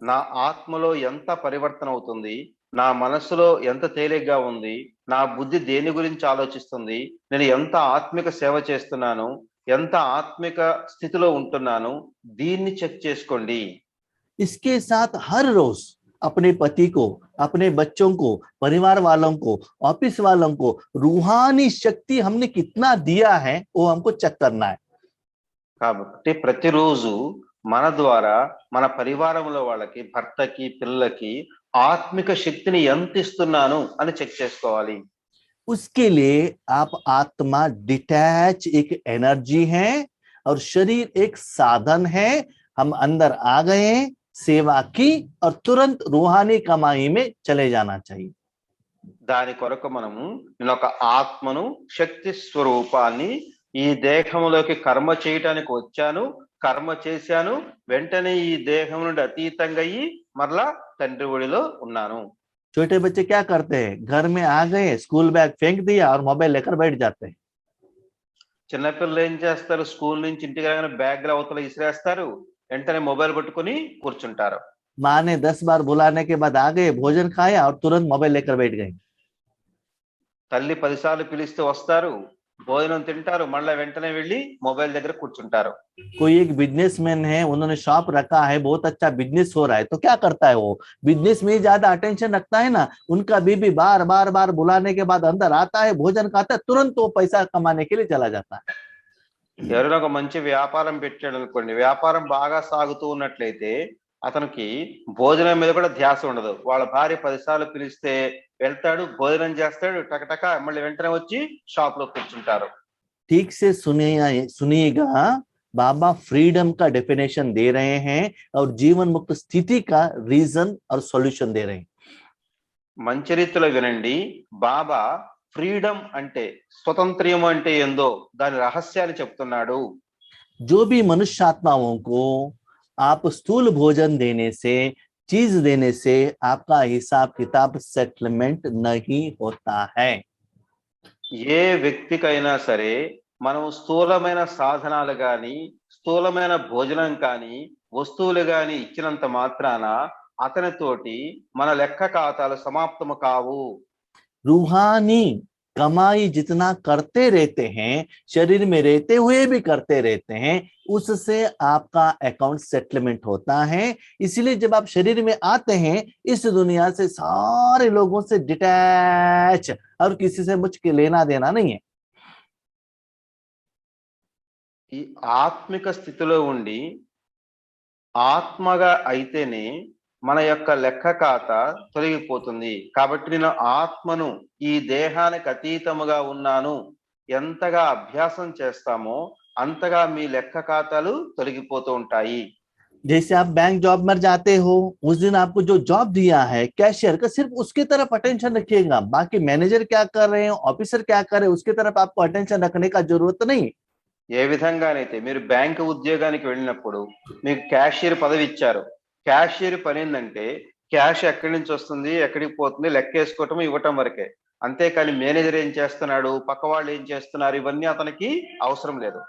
నా ఆత్మలో ఎంత పరివర్తన అవుతుంది, నా మనసులో ఎంత తేలిగ్గా ఉంది, నా బుద్ధి దేని గురించి ఆలోచిస్తుంది, నేను ఎంత ఆత్మిక సేవ చేస్తున్నాను, ఎంత ఆత్మిక స్థితిలో ఉంటున్నాను, దీన్ని చెక్ చేసుకోండి. इसके साथ हर रोज अपने पति को, अपने बच्चों को, परिवार वालों को, ऑफिस वालों को रूहानी शक्ति हमने कितना दिया है, वो हमको चेक करना है। కాబట్టి ప్రతిరోజు మన ద్వారా మన పరివారంలో వాళ్ళకి, భర్తకి, పిల్లలకి ఆత్మిక శక్తిని ఎంత ఇస్తున్నాను అని చెక్ చేసుకోవాలి. उसके लिए आप आत्मा डिटैच एक एनर्जी है और शरीर एक साधन है। हम अंदर आ गए, सेवा की और तुरंत रूहानी कमाई में चले जाना चाहिए। దాని కొరకు మనము, నేను ఒక ఆత్మను, శక్తి స్వరూపాన్ని, ఈ దేహంలోకి కర్మ చేయటానికి వచ్చాను, కర్మ చేశాను, వెంటనే ఈ దేహం నుండి అతీతంగా అయ్యి మరలా తండ్రి ఒడిలో ఉన్నాను. छोटे बच्चे क्या करते हैं, घर में आ गए, स्कूल बैग फेंक दिया और मोबाइल लेकर बैठ जाते हैं। చిన్నపిల్లలు ఏం చేస్తారు, స్కూల్ నుంచి ఇంటికి రాగానే బ్యాగ్ అవతల ఇసిరేస్తారు, వెంటనే మొబైల్ పట్టుకుని కూర్చుంటారు. माँ ने 10 बार बुलाने के बाद आ गए, भोजन खाया और तुरंत मोबाइल लेकर बैठ गए। తల్లి 10 సార్లు పిలిస్తే వస్తారు, భోజనం తింటారు, మళ్ళీ వెంటనే వెళ్ళి మొబైల్ దగ్గర కూర్చుంటారు. कोई एक बिजनेसमैन है, उन्होंने शॉप रखा है, बहुत अच्छा बिजनेस हो रहा है, तो क्या करता है वो, बिजनेस में ज्यादा अटेंशन रखता है ना। उनका बीबी बार बार बार बुलाने के बाद अंदर आता है, भोजन खाता है, तुरंत वो पैसा कमाने के लिए चला जाता है। ఎవరైనా ఒక మంచి వ్యాపారం పెట్టాడు అనుకోండి, వ్యాపారం బాగా సాగుతూ ఉన్నట్లయితే అతనికి భోజనం మీద కూడా ధ్యాస ఉండదు. వాళ్ళ భార్య 10 సార్లు పిలిస్తే వెళ్తాడు, భోజనం చేస్తాడు, టకటక మళ్ళీ వెంటనే వచ్చి షాప్ లో కూర్చుంటారు. ठीक से सुनिएगा, बाबा फ्रीडम का डेफिनेशन दे रहे हैं और जीवन मुक्त स्थिति का रीजन और सॉल्यूशन दे रहे हैं। మంచి రీతిలో వినండి. బాబా ఫ్రీడమ్ అంటే, స్వతంత్ర్యం అంటే ఏందో దాని రహస్యాన్ని చెప్తున్నాడు. जो भी मनुष्य आत्माओं को आप स्थूल भोजन देने से, चीज देने से आपका हिसाब किताब सेटलमेंट नहीं होता है। ఏ వ్యక్తికైనా సరే మనం స్థూలమైన సాధనాలు గాని, స్థూలమైన భోజనం కానీ వస్తువులు కానీ ఇచ్చినంత మాత్రాన అతనితోటి మన లెక్క ఖాతాలు సమాప్తము కావు. रूहानी कमाई जितना करते रहते हैं, शरीर में रहते हुए भी करते रहते हैं, उससे आपका अकाउंट सेटलमेंट होता है। इसलिए जब आप शरीर में आते हैं, इस दुनिया से सारे लोगों से डिटैच, और किसी से मुझ के लेना देना नहीं है। ఈ ఆత్మిక స్థితిలో ఉండి ఆత్మగా అయితేనే మన యొక్క లెక్క ఖాతా తొలగిపోతుంది. కాబట్టి నేను ఆత్మను ఈ దేహానికి అతీతముగా ఉన్నాను ఎంతగా అభ్యాసం చేస్తామో అంతగా మీ లెక్క ఖాతాలు తొలగిపోతూ ఉంటాయి. जैसे आप बैंक जॉब में जाते हो, उस दिन आपको जो जॉब दिया है कैशियर का, सिर्फ उसकी तरफ अटेंशन रखिएगा, बाकी मैनेजर क्या कर रहे हैं, ऑफिसर क्या कर रहे हैं, उसकी तरफ आपको अटेंशन रखने का जरूरत नहीं। ఏ విధంగానైతే మీరు బ్యాంకు ఉద్యోగానికి వెళ్ళినప్పుడు మీకు క్యాషియర్ పదవి ఇచ్చారు, క్యాషియర్ పని ఏంటంటే క్యాష్ ఎక్కడి నుంచి వస్తుంది, ఎక్కడికి పోతుంది లెక్కేసుకోవటం ఇవ్వటం వరకే. అంతేకాని మేనేజర్ ఏం చేస్తున్నాడు, పక్క వాళ్ళు ఏం చేస్తున్నారు, ఇవన్నీ అతనికి అవసరం లేదు.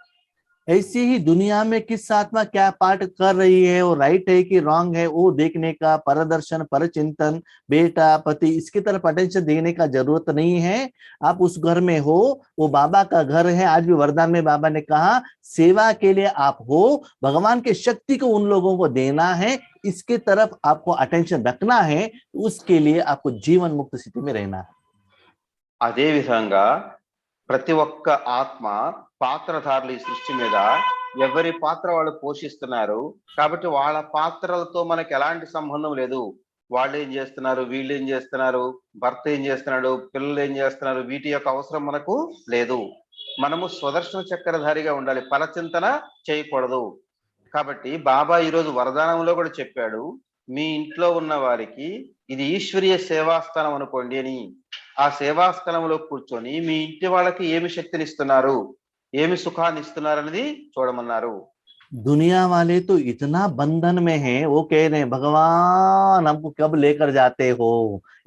ऐसी ही दुनिया में किस आत्मा क्या पार्ट कर रही है, वो राइट है कि रॉन्ग है, वो देखने का परदर्शन, परचिंतन, बेटा पति, इसकी तरफ अटेंशन देने का जरूरत नहीं है। आप उस घर में हो, वो बाबा का घर है। आज भी वरदान में बाबा ने कहा सेवा के लिए आप हो, भगवान के शक्ति को उन लोगों को देना है, इसके तरफ आपको अटेंशन रखना है, उसके लिए आपको जीवन मुक्त स्थिति में रहना है। అదే విధంగా ప్రతి ఒక్క ఆత్మ పాత్రధారులు ఈ సృష్టి మీద ఎవరి పాత్ర వాళ్ళు పోషిస్తున్నారు. కాబట్టి వాళ్ళ పాత్రలతో మనకి ఎలాంటి సంబంధం లేదు. వాళ్ళు ఏం చేస్తున్నారు, వీళ్ళు ఏం చేస్తున్నారు, భర్త ఏం చేస్తున్నాడు, పిల్లలు ఏం చేస్తున్నారు, వీటి యొక్క అవసరం మనకు లేదు. మనము స్వదర్శన చక్రధారిగా ఉండాలి, పరచింతన చేయకూడదు. కాబట్టి బాబా ఈరోజు వరదానంలో కూడా చెప్పాడు, మీ ఇంట్లో ఉన్న వారికి ఇది ఈశ్వరీయ సేవాస్థానం అనుకోండి అని. ఆ సేవాస్థలంలో కూర్చొని మీ ఇంటి వాళ్ళకి ఏమి శక్తినిస్తున్నారు, ఏమి సుఖాన్ని ఇస్తున్నారు అనేది చూడమన్నారు. दुनिया वाले तो इतना बंधन में हैं, वो कह रहे हैं भगवान हमको कब लेकर जाते हो,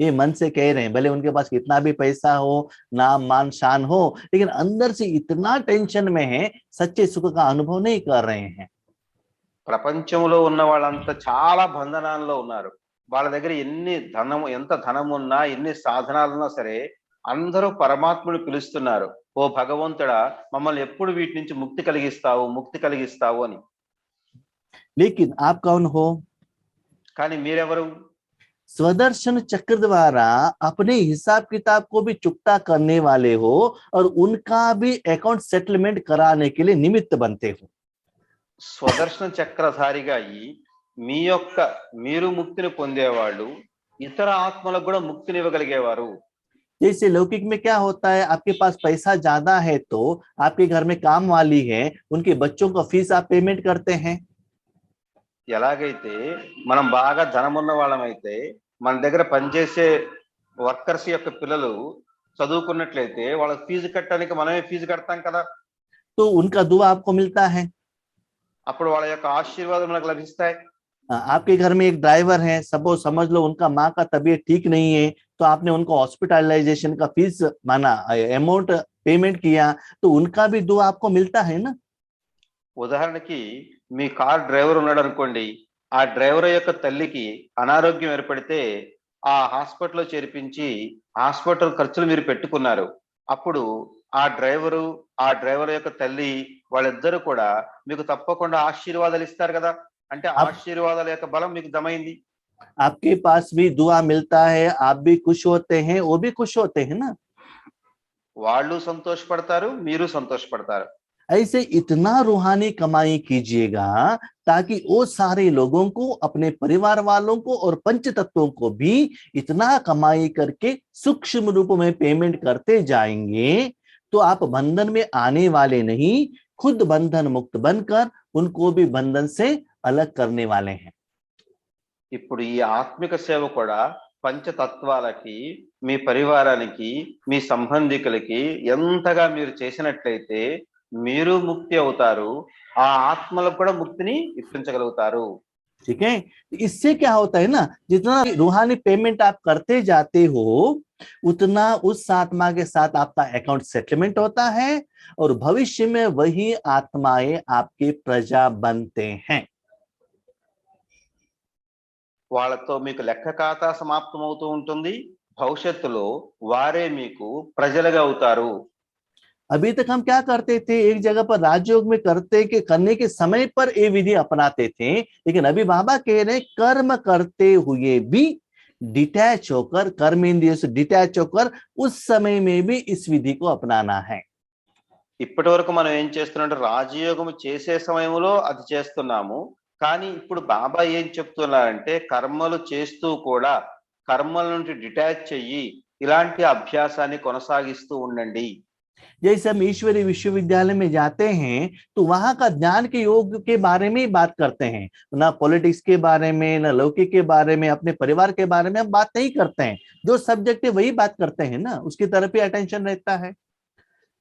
ये मन से कह रहे हैं। भले उनके पास कितना भी पैसा हो, नाम मान शान हो, लेकिन अंदर से इतना टेंशन में है, सच्चे सुख का अनुभव नहीं कर रहे हैं। ప్రపంచంలో ఉన్న వాళ్ళంతా చాలా బంధనాల్లో ఉన్నారు. వాళ్ళ దగ్గర ఎంత ధనం ఉన్నా, ఎన్ని సాధనాలున్నా సరే అందరూ పరమాత్ముని పిలుస్తున్నారు, ఓ భగవంతుడా మమ్మల్ని ఎప్పుడు వీటి నుంచి ముక్తి కలిగిస్తావు అని. लेकिन आप कौन हो? కానీ మీరెవరు? स्वदर्शन चक्र द्वारा अपने हिसाब किताब को भी चुकता करने वाले हो, और उनका भी अकाउंट सेटलमेंट कराने के लिए निमित्त बनते हो। స్వదర్శన చక్రధారిగా అయ్యి మీరు ముక్తిని పొందేవాళ్ళు ఇతర ఆత్మలకు కూడా ముక్తిని ఇవ్వగలిగేవారు. जैसे लौकिक में क्या होता है, आपके पास पैसा ज्यादा है तो आपके घर में काम वाली है, उनके बच्चों का फीस आप पेमेंट करते हैं। ఎలాగైతే మనం బాగా ధనం ఉన్న వాళ్ళమైతే మన దగ్గర పనిచేసే వర్కర్స్ యొక్క పిల్లలు చదువుకున్నట్లయితే వాళ్ళ ఫీజు కట్టడానికి మనమే ఫీజు కడతాం కదా. तो उनका दुआ आपको मिलता है, అప్పుడు వాళ్ళ యొక్క ఆశీర్వాదం మనకు లభిస్తాయి. आपके घर में एक ड्राइवर है, सपोज समझ लो उनका माँ का तबीयत ठीक नहीं है, तो आपने उनको हॉस्पिटलाइजेशन का फीस माना अमाउंट पेमेंट किया, तो उनका भी दुआ आपको मिलता है ना। ఉదాహరణకి మీ కార్ డ్రైవర్ ఉన్నాడు అనుకోండి, ఆ డ్రైవర్ యొక్క తల్లికి అనారోగ్యం ఏర్పడితే ఆ హాస్పిటల్లో చేర్పించి హాస్పిటల్ ఖర్చులు మీరు పెట్టుకున్నారు. అప్పుడు ఆ డ్రైవర్ యొక్క తల్లి వాళ్ళిద్దరూ కూడా మీకు తప్పకుండా ఆశీర్వాదాలు ఇస్తారు కదా. అంటే ఆశీర్వాదాల యొక్క బలం మీకు దమైంది. आपके पास भी दुआ मिलता है, आप भी खुश होते हैं, वो भी खुश होते हैं ना। వాళ్ళు సంతోషపడతారు, మీరు సంతోషపడతారు. ऐसे इतना रूहानी कमाई कीजिएगा ताकि वो सारे लोगों को, अपने परिवार वालों को और पंच तत्वों को भी इतना कमाई करके सूक्ष्म रूप में पेमेंट करते जाएंगे, तो आप बंधन में आने वाले नहीं, खुद बंधन मुक्त बनकर उनको भी बंधन से अलग करने वाले हैं। ఇప్పుడు ఈ ఆత్మిక సేవ కూడా పంచతత్వాలకి, మీ పరివారానికి, మీ సంబంధికులకి ఎంతగా మీరు చేసినట్లయితే మీరు ముక్తి అవుతారు, ఆ ఆత్మలకు కూడా ముక్తిని ఇప్పించగలుగుతారు. ठीक है, इससे क्या होता है ना, जितना रूहानी पेमेंट आप करते जाते हो, उतना उस आत्मा के साथ आपका अकाउंट सेटलमेंट होता है और भविष्य में वही आत्माएं आपकी प्रजा बनते हैं। వాళ్ళతో మీకు లెక్క ఖాతా సమాప్తమవుతూ ఉంటుంది. భవిష్యత్తులో వారే మీకు ప్రజలుగా అవుతారు. अभी तक हम क्या करते थे, एक जगह पर राजयोग में करते के करने के समय पर ये विधि अपनाते थे, लेकिन अभी बाबा कह रहे कर्म करते हुए भी डिटैच होकर, कर्म इंद्रियों से डिटैच होकर उस समय में भी इस विधि को अपनाना है। ఇప్పటి వరకు మనం ఏం చేస్తున్నాం, రాజయోగం చేసే సమయంలో అది చేస్తున్నాము. కానీ ఇప్పుడు బాబా ఏం చెప్తున్నారంటే కర్మలు చేస్తూ కూడా కర్మల నుండి డిటాచ్ చెయ్యి ఇలాంటి అభ్యాసాన్ని కొనసాగిస్తూ ఉండండి. जैसे हम ईश्वरीय विश्वविद्यालय में जाते हैं तो वहां का ज्ञान के योग के बारे में ही बात करते हैं, ना पॉलिटिक्स के बारे में, ना लौकिक के बारे में, अपने परिवार के बारे में हम बात नहीं करते हैं। जो सब्जेक्ट है वही बात करते हैं ना, उसकी तरफ ही अटेंशन रहता है।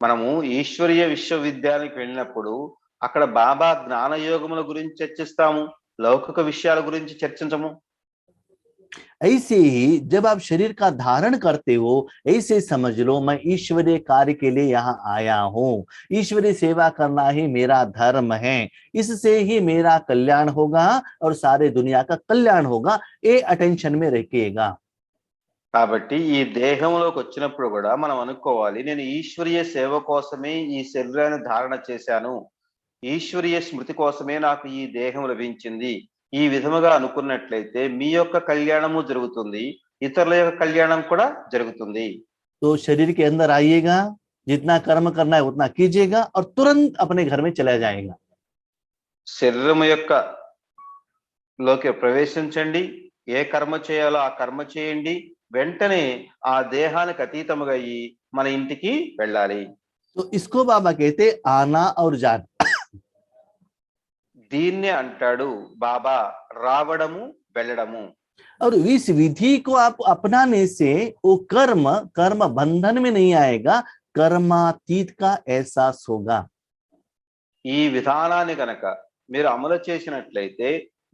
మనము ఈశ్వరీయ విశ్వవిద్యాలయానికి వెళ్ళినప్పుడు అక్కడ బాబా జ్ఞాన యోగముల గురించి చర్చిస్తాము, లౌకిక విషయాల గురించి చర్చించము. ऐसे ही जब आप शरीर का धारण करते हो, ऐसे समझ लो मैं ईश्वरीय कार्य के लिए यहाँ आया हूँ, ईश्वरीय सेवा करना ही मेरा धर्म है, इससे ही मेरा कल्याण होगा और सारे दुनिया का कल्याण होगा, ये अटेंशन में रखिएगा। కాబట్టి ఈ దేహంలోకి వచ్చినప్పుడు కూడా మనం అనుకోవాలి, నేను ఈశ్వరీయ సేవ కోసమే ఈ శరీరాన్ని ధారణ చేశాను, ఈశ్వరీయ స్మృతి కోసమే నాకు ఈ దేహం లభించింది. ఈ విధముగా అనుకున్నట్లయితే మీ యొక్క కళ్యాణము జరుగుతుంది, ఇతరుల యొక్క కళ్యాణం కూడా జరుగుతుంది. तो शरीर के अंदर आइएगा, जितना कर्म करना है उतना कीजिएगा और तुरंत अपने घर में चला जाएगा। శరీరం యొక్క లోకి ప్రవేశించండి, ఏ కర్మ చేయాలో ఆ కర్మ చేయండి, వెంటనే ఆ దేహానికి అతీతముగా అయ్యి మన ఇంటికి వెళ్ళాలి. तो इसको बाबा कहते आना और जाना। దీన్నే అంటాడు బాబా రావడము వెళ్ళడము. और इस विधि को आप अपनाने से वो कर्म कर्म बंधन में नहीं आएगा, कर्मातीत का एहसास होगा। ఈ విధానాన్ని కనుక మీరు అమలు చేసినట్లయితే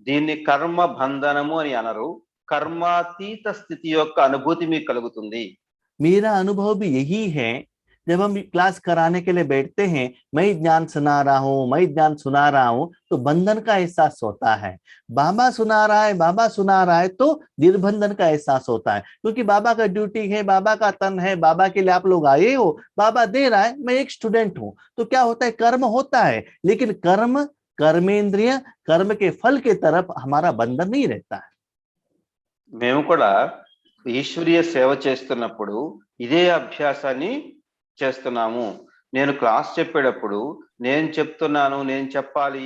దీన్ని కర్మ బంధనము అని అనరు, కర్మాతీత స్థితి యొక్క అనుభూతి మీకు కలుగుతుంది. मेरा अनुभव भी यही है, जब हम क्लास कराने के लिए बैठते हैं, मैं ज्ञान सुना रहा हूँ, मैं ज्ञान सुना रहा हूँ, तो बंधन का एहसास होता है। बाबा सुना रहा है, बाबा सुना रहा है तो निर्बंधन का एहसास होता है, क्योंकि बाबा का ड्यूटी है, बाबा का तन है, बाबा के लिए आप लोग आए हो, बाबा दे रहा है, मैं एक स्टूडेंट हूँ। तो क्या होता है, कर्म होता है, लेकिन कर्म कर्मेंद्रिय कर्म के फल के तरफ हमारा बंधन नहीं रहता है। మేము కూడా ఈశ్వరీయ సేవ చేస్తున్నప్పుడు ఇదే అభ్యాసాన్ని చేస్తున్నాము. నేను క్లాస్ చెప్పేటప్పుడు నేను చెప్తున్నాను, నేను చెప్పాలి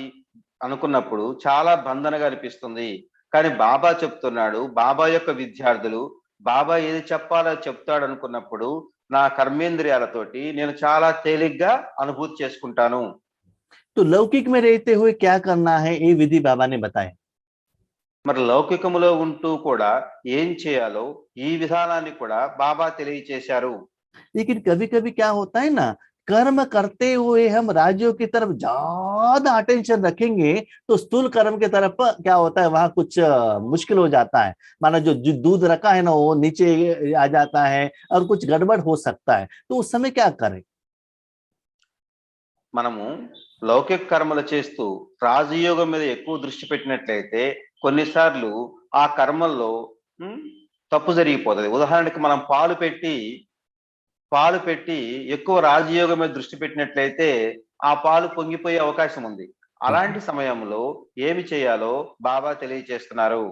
అనుకున్నప్పుడు చాలా బంధనగా అనిపిస్తుంది. కానీ బాబా చెప్తున్నాడు, బాబా యొక్క విద్యార్థులు బాబా ఏది చెప్పాలో చెప్తాడు అనుకున్నప్పుడు నా కర్మేంద్రియాలతోటి నేను చాలా తేలిగ్గా అనుభూతి చేసుకుంటాను. तो लौकिक में रहते हुए क्या करना है, ये विधि बाबा ने बताया। మరి లౌకికములో ఉంటూ కూడా ఏం చేయాలో ఈ విధానాన్ని కూడా బాబా తెలియచేశారు. लेकिन कभी कभी क्या होता है ना, कर्म करते हुए हम राज्यों की तरफ ज्यादा अटेंशन रखेंगे तो स्थूल कर्म की तरफ क्या होता है, वहां कुछ मुश्किल हो जाता है। माना जो दूध रखा है ना वो नीचे आ जाता है और कुछ गड़बड़ हो सकता है, तो उस समय क्या करें। మనము లౌకిక కర్మలు చేస్తూ రాజయోగం మీద ఎక్కువ దృష్టి పెట్టినట్లయితే కొన్నిసార్లు ఆ కర్మల్లో తప్పు జరిగిపోతుంది. ఉదాహరణకి మనం పాలు పెట్టి ఎక్కువ రాజయోగం మీద దృష్టి పెట్టినట్లయితే ఆ పాలు పొంగిపోయే అవకాశం ఉంది. అలాంటి సమయంలో ఏమి చేయాలో బాబా తెలియజేస్తున్నారు.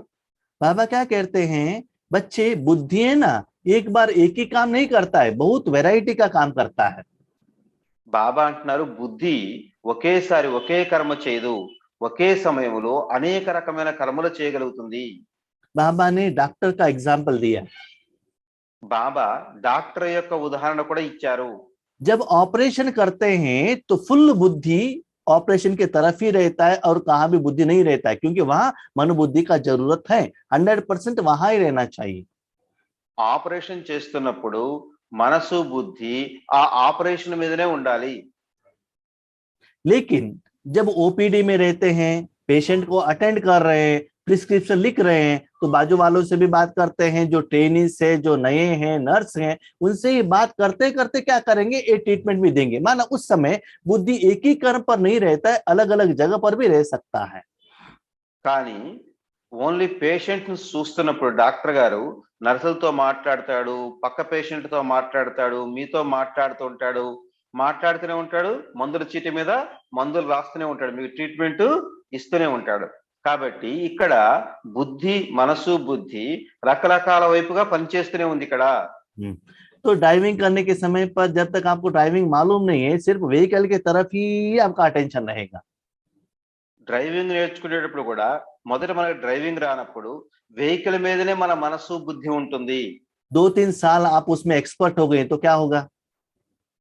बाबा क्या कहते हैं, बच्चे बुद्धि है ना, एक बार एक ही काम नहीं करता है, बहुत वैरायटी का काम करता है। బాబా అంటున్నారు, బుద్ధి ఒకేసారి ఒకే కర్మ చేయదు, ఒకే సమయంలో అనేక రకమైన కర్మలు చేయగలుగుతుంది. बाबा ने डॉक्टर का एग्जाम्पल दिया। బాబా డాక్టర్ యొక్క ఉదాహరణ కూడా ఇచ్చారు. जब ऑपरेशन करते हैं तो फुल बुद्धि ऑपरेशन की तरफ ही रहता है और कहाँ भी बुद्धि नहीं रहता है, क्योंकि वहां मनोबुद्धि का जरूरत है, 100% वहां ही रहना चाहिए। ఆపరేషన్ చేస్తున్నప్పుడు మనసు బుద్ధి ఆ ఆపరేషన్ మీదనే ఉండాలి. लेकिन जब ओपीडी में रहते हैं, पेशेंट को अटेंड कर रहे हैं, प्रिस्क्रिप्शन लिख रहे हैं तो बाजू वालों से भी बात करते हैं, जो ट्रेनिंग है, जो नए हैं, नर्स हैं, उनसे ही बात करते करते क्या करेंगे, ये ट्रीटमेंट भी देंगे। माना उस समय बुद्धि एक ही कर्म पर नहीं रहता है, अलग अलग जगह पर भी रह सकता है। కానీ ఓన్లీ పేషెంట్ ని చూస్తున్నప్పుడు డాక్టర్ గారు నర్సులతో మాట్లాడతాడు, పక్క పేషెంట్ తో మాట్లాడతాడు, మీతో మాట్లాడుతూ మాట్లాడుతూనే ఉంటాడు, మందుల చీటి మీద మందులు రాస్తూనే ఉంటాడు, మీకు ట్రీట్మెంట్ ఇస్తూనే ఉంటాడు. కాబట్టి ఇక్కడ బుద్ధి, మనసు, బుద్ధి రకరకాల వైపుగా పనిచేస్తూనే ఉంది ఇక్కడ. तो ड्राइविंग करने के समय पर जब तक आपको ड्राइविंग मालूम नहीं है, सिर्फ व्हीकल की तरफ ही आपका अटेंशन रहेगा। డ్రైవింగ్ నేర్చుకునేటప్పుడు కూడా మొదట మనకి డ్రైవింగ్ రానప్పుడు వెహికల్ మీదనే మన మనసు, బుద్ధి ఉంటుంది. 2-3 साल आप उसमें एक्सपर्ट हो गए तो क्या होगा?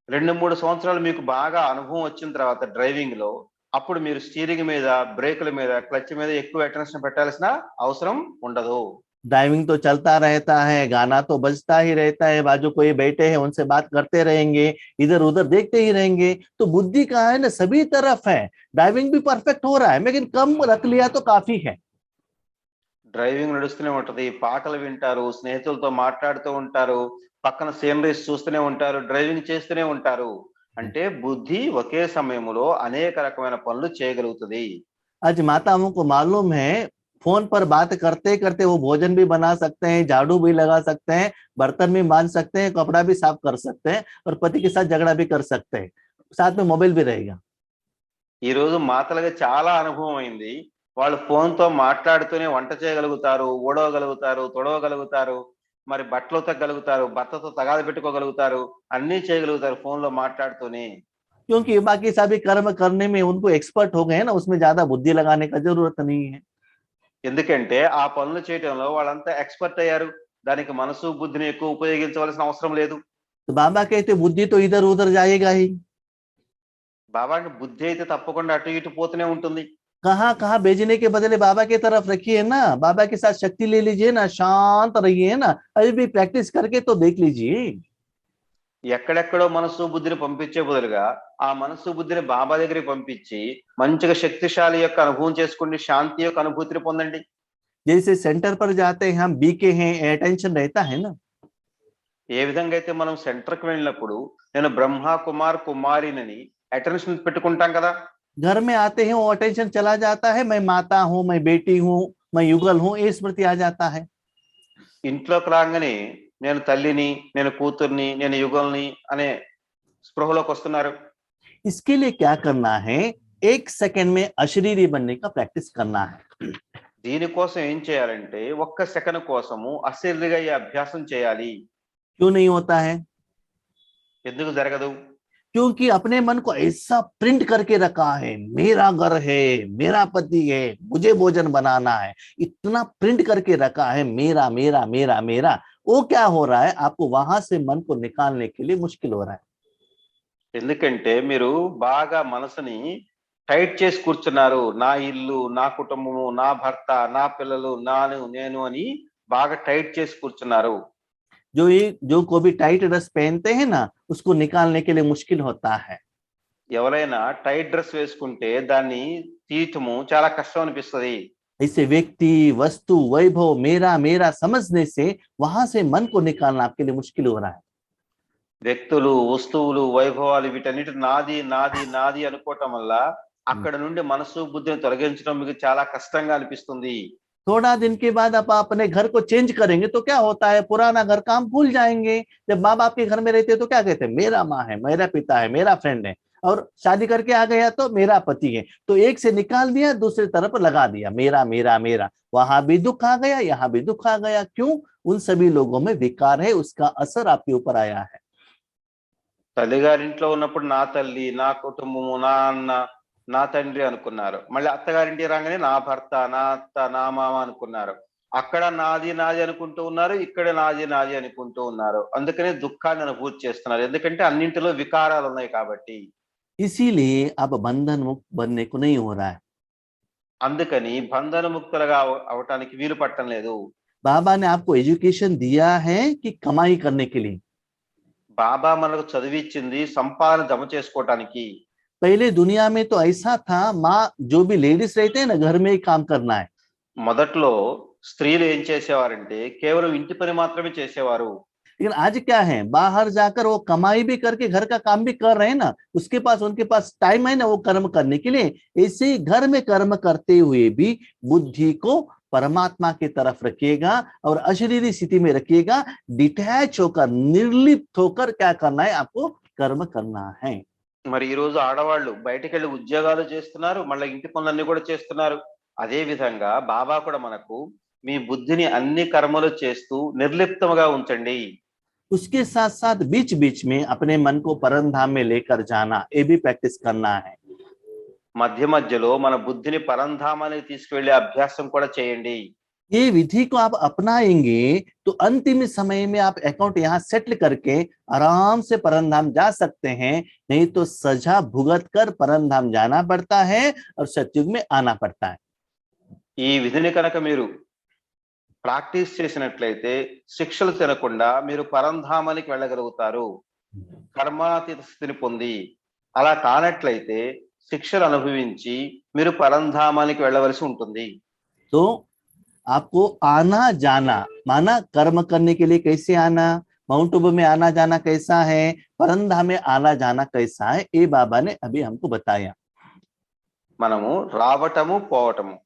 2-3 సంవత్సరాలు మీకు బాగా అనుభవం వచ్చిన తర్వాత డ్రైవింగ్ లో అప్పుడు మీరు స్టీరింగ్ మీద, బ్రేకుల మీద, క్లచ్ మీద ఎక్కువ అటెన్షన్ పెట్టాల్సిన అవసరం ఉండదు. ड्राइविंग तो चलता रहता है, गाना तो बजता ही रहता है, बाजू कोई बैठे हैं उनसे बात करते रहेंगे, इधर उधर देखते ही रहेंगे, तो बुद्धि कहाँ है ना, सभी तरफ है। ड्राइविंग भी परफेक्ट हो रहा है, लेकिन कम रख लिया तो काफी है। డ్రైవింగ్ నడుస్తూనే ఉంటది, పాటలు వింటారు, స్నేహితులతో మాట్లాడుతూ ఉంటారు, పక్కన సీనరీస్ చూస్తూనే ఉంటారు, డ్రైవింగ్ చేస్తూనే ఉంటారు. అంటే బుద్ధి ఒకే సమయంలో అనేక రకమైన పనులు చేయగలుగుతుంది. आज माताओं को मालूम है, फोन पर बात करते करते वो भोजन भी बना सकते हैं, झाड़ू भी लगा सकते हैं, बर्तन भी मांज सकते हैं, कपड़ा भी साफ कर सकते हैं, और पति के साथ झगड़ा भी कर सकते हैं, साथ में मोबाइल भी रहेगा। ఈ రోజు మాతలుగా చాలా అనుభవం అయింది. వాళ్ళు ఫోన్ తో మాట్లాడుతూనే వంట చేయగలుగుతారు, ఊడవగలుగుతారు, తొడవగలుగుతారు, మరి బట్టలు ఉతకగలుగుతారు, భర్తతో తగాద పెట్టుకోగలుగుతారు, అన్ని చేయగలుగుతారు ఫోన్ లో మాట్లాడుతూనే. क्योंकि बाकी सभी कर्म करने में उनको एक्सपर्ट हो गए हैं ना, उसमें ज्यादा बुद्धि लगाने का जरूरत नहीं है। ఎందుకంటే ఆ పనులు చేయటంలో వాళ్ళంతా ఎక్స్పర్ట్ అయ్యారు, దానికి మనసు, బుద్ధిని ఎక్కువ ఉపయోగించవలసిన అవసరం లేదు. तो बाबा कहते बुद्धि तो इधर उधर जाएगा ही, బాబాకి బుద్ధి అయితే తప్పకుండా అటు ఇటు పోతూనే ఉంటుంది. कहाँ कहाँ भेजने के बदले बाबा की तरफ रखिए ना, बाबा के साथ शक्ति ले लीजिए ना, शांत रहिए ना, अभी भी प्रैक्टिस करके तो देख लीजिए। ఎక్కడెక్కడో మనసు, బుద్ధిని పంపించే బదులుగా ఆ మనసు, బుద్ధిని బాబా దగ్గరికి పంపించి మంచిగా శక్తిశాలి యొక్క అనుభవం చేసుకోండి, శాంతి యొక్క అనుభూతిని పొందండి. जैसे सेंटर पर जाते हैं हम, बीके हैं, अटेंशन रहता है ना। ఏ విధంగా అయితే మనం సెంటర్కి వెళ్ళినప్పుడు నేను బ్రహ్మ కుమార్ కుమారినని అటెన్షన్ పెట్టుకుంటాం కదా, घर में आते हैं वो अटेंशन चला जाता है, मैं माता हूँ, मैं बेटी हूँ, मैं युगल हूँ, ये स्मृति आ जाता है। ఇంట్లోకి రాగానే నేను తల్లిని, నేను కూతుర్ని, నేను యుగల్ని అనే స్పృహలోకి వస్తున్నారు. इसके लिए क्या करना है, 1 सेकंड में अशरीरी बनने का प्रैक्टिस करना है। దీనికోసం ఏం చేయాలంటే 1 సెకను కోసము అశరీరిగా ఈ అభ్యాసం చేయాలి. क्यों नहीं होता है? ఎందుకు జరగదు? क्योंकि अपने मन को ऐसा प्रिंट करके रखा है, मेरा घर है, मेरा पति है, मुझे भोजन बनाना है, इतना प्रिंट करके रखा है, मेरा मेरा मेरा मेरा। वो क्या हो रहा है, आपको वहां से मन को निकालने के लिए मुश्किल हो रहा है। ఎందుకంటే మీరు బాగా మనసుని టైట్ చేసి కూర్చున్నారు. నా ఇల్లు, నా కుటుంబము, నా భర్త, నా పిల్లలు, నేను అని బాగా టైట్ చేసి కూర్చున్నారు. जो को भी टाइट ड्रेस पहनते हैं ना, उसको निकालने के लिए मुश्किल होता है। ఎవరైనా టైట్ డ్రెస్ వేసుకుంటే దాన్ని తీయటము చాలా కష్టం అనిపిస్తుంది. ऐसे व्यक्ति, वस्तु, वैभव, मेरा मेरा समझने से वहां से मन को निकालना आपके लिए मुश्किल हो रहा है। వ్యక్తులు, వస్తువులు, వైభవాలు వీటన్నిటి నాది నాది నాది అనుకోవటం వల్ల అక్కడ నుండి మనసు, బుద్ధిని తొలగించడం మీకు చాలా కష్టంగా అనిపిస్తుంది. थोड़ा दिन के बाद आप अपने घर को चेंज करेंगे तो क्या होता है, पुराना घर का हम भूल जाएंगे। जब माँ बाप के घर में रहते हैं तो क्या कहते हैं, मेरा माँ है, मेरा पिता है, मेरा फ्रेंड है, और शादी करके आ गया तो मेरा पति है, तो एक से निकाल दिया, दूसरी तरफ लगा दिया, मेरा मेरा मेरा। वहां भी दुख आ गया, यहाँ भी दुख आ गया। क्यों? उन सभी लोगों में विकार है, उसका असर आपके ऊपर आया है। తల్లిగారింట్లో ఉన్నప్పుడు నా తల్లి, నా కుటుంబము, నా అన్న, నా తండ్రి అనుకున్నారు. మళ్ళీ అత్తగారింటికి రాగానే నా భర్త, నా అత్త, నా మామ అనుకున్నారు. అక్కడ నాది నాది అనుకుంటూ ఉన్నారు, ఇక్కడ నాది నాది అనుకుంటూ ఉన్నారు. అందుకనే దుఃఖాన్ని అనుభూతి చేస్తున్నారు, ఎందుకంటే అన్నింటిలో వికారాలు ఉన్నాయి కాబట్టి. इसीलिए अब बंधन मुक्त बनने को नहीं हो रहा है। అందుకని బంధన ముక్తులుగా అవటానికి వీలు పట్టం లేదు. बाबा ने आपको एजुकेशन दिया है कि कमाई करने के लिए। బాబా మనకు చదివిచ్చింది సంపాదన జమ చేసుకోవటానికి. पहले दुनिया में तो ऐसा था, माँ जो भी लेडीज रहते हैं ना, घर में ही काम करना है। మొదట్లో స్త్రీలు ఏం చేసేవారంటే కేవలం ఇంటి పని మాత్రమే చేసేవారు. लेकिन आज क्या है, बाहर जाकर वो कमाई भी करके घर का काम भी कर रहे हैं ना, उनके पास टाइम है ना वो कर्म करने के लिए। ऐसे ही घर में कर्म करते हुए भी बुद्धि को परमात्मा की तरफ रखिएगा और अशरीरी स्थिति में रखिएगा। डिटैच होकर, निर्लिप्त होकर क्या करना है, आपको कर्म करना है। మరి ఈ రోజు ఆడవాళ్ళు బయటికెళ్ళి ఉద్యోగాలు చేస్తున్నారు, మళ్ళీ ఇంటి పనులన్నీ కూడా చేస్తున్నారు. అదే విధంగా బాబా కూడా మనకు మీ బుద్ధిని అన్ని కర్మలు చేస్తూ నిర్లిప్తముగా ఉంచండి. उसके साथ साथ बीच बीच में अपने मन को परम धाम में लेकर जाना, ये भी प्रैक्टिस करना है। మధ్య మధ్యలో మన బుద్ధిని పరంధామానికి తీసుకువెళ్ళే అభ్యాసం కూడా చేయండి. ये विधि को आप अपनाएंगे तो अंतिम समय में आप अकाउंट यहाँ सेटल करके आराम से परम धाम जा सकते हैं। नहीं तो सजा भुगत कर परम धाम जाना पड़ता है और सतयुग में आना पड़ता है। ఈ విధిని కనుక మీరు ప్రాక్టీస్ చేసినట్లయితే శిక్షలు తినకుండా మీరు పరంధామానికి వెళ్ళగలుగుతారు, కర్మాతీత స్థితిని పొంది. అలా కానట్లయితే శిక్షలు అనుభవించి మీరు పరంధామానికి వెళ్ళవలసి ఉంటుంది. तो आपको आना जाना, माना कर्म करने के लिए कैसे आना, माउंट आबू में आना जाना कैसा है, परंधा में आना जाना कैसा है, ये बाबा ने अभी हमको बताया। మనము రావటము పోవటము,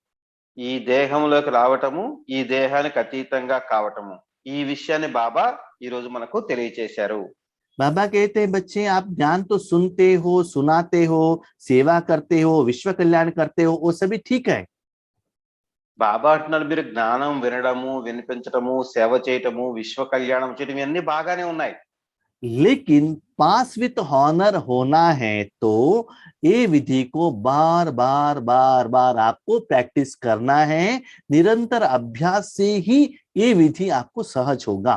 ఈ దేహంలోకి రావటము, ఈ దేహానికి అతీతంగా కావటము, ఈ విషయాన్ని బాబా ఈ రోజు మనకు తెలియచేశారు. बाबा कहते हैं, बच्चे आप ज्ञान तो सुनते हो, सुनाते हो, सेवा करते हो, विश्व कल्याण करते हो, वो सभी ठीक है। బాబా అంటున్నారు మీరు జ్ఞానం వినడము, వినిపించటము, సేవ చేయటము, విశ్వ కళ్యాణం చేయటం ఇవన్నీ బాగానే ఉన్నాయి. लेकिन पास विथ हॉनर होना है तो ये विधि को बार बार बार बार आपको प्रैक्टिस करना है। निरंतर अभ्यास से ही ये विधि आपको सहज होगा।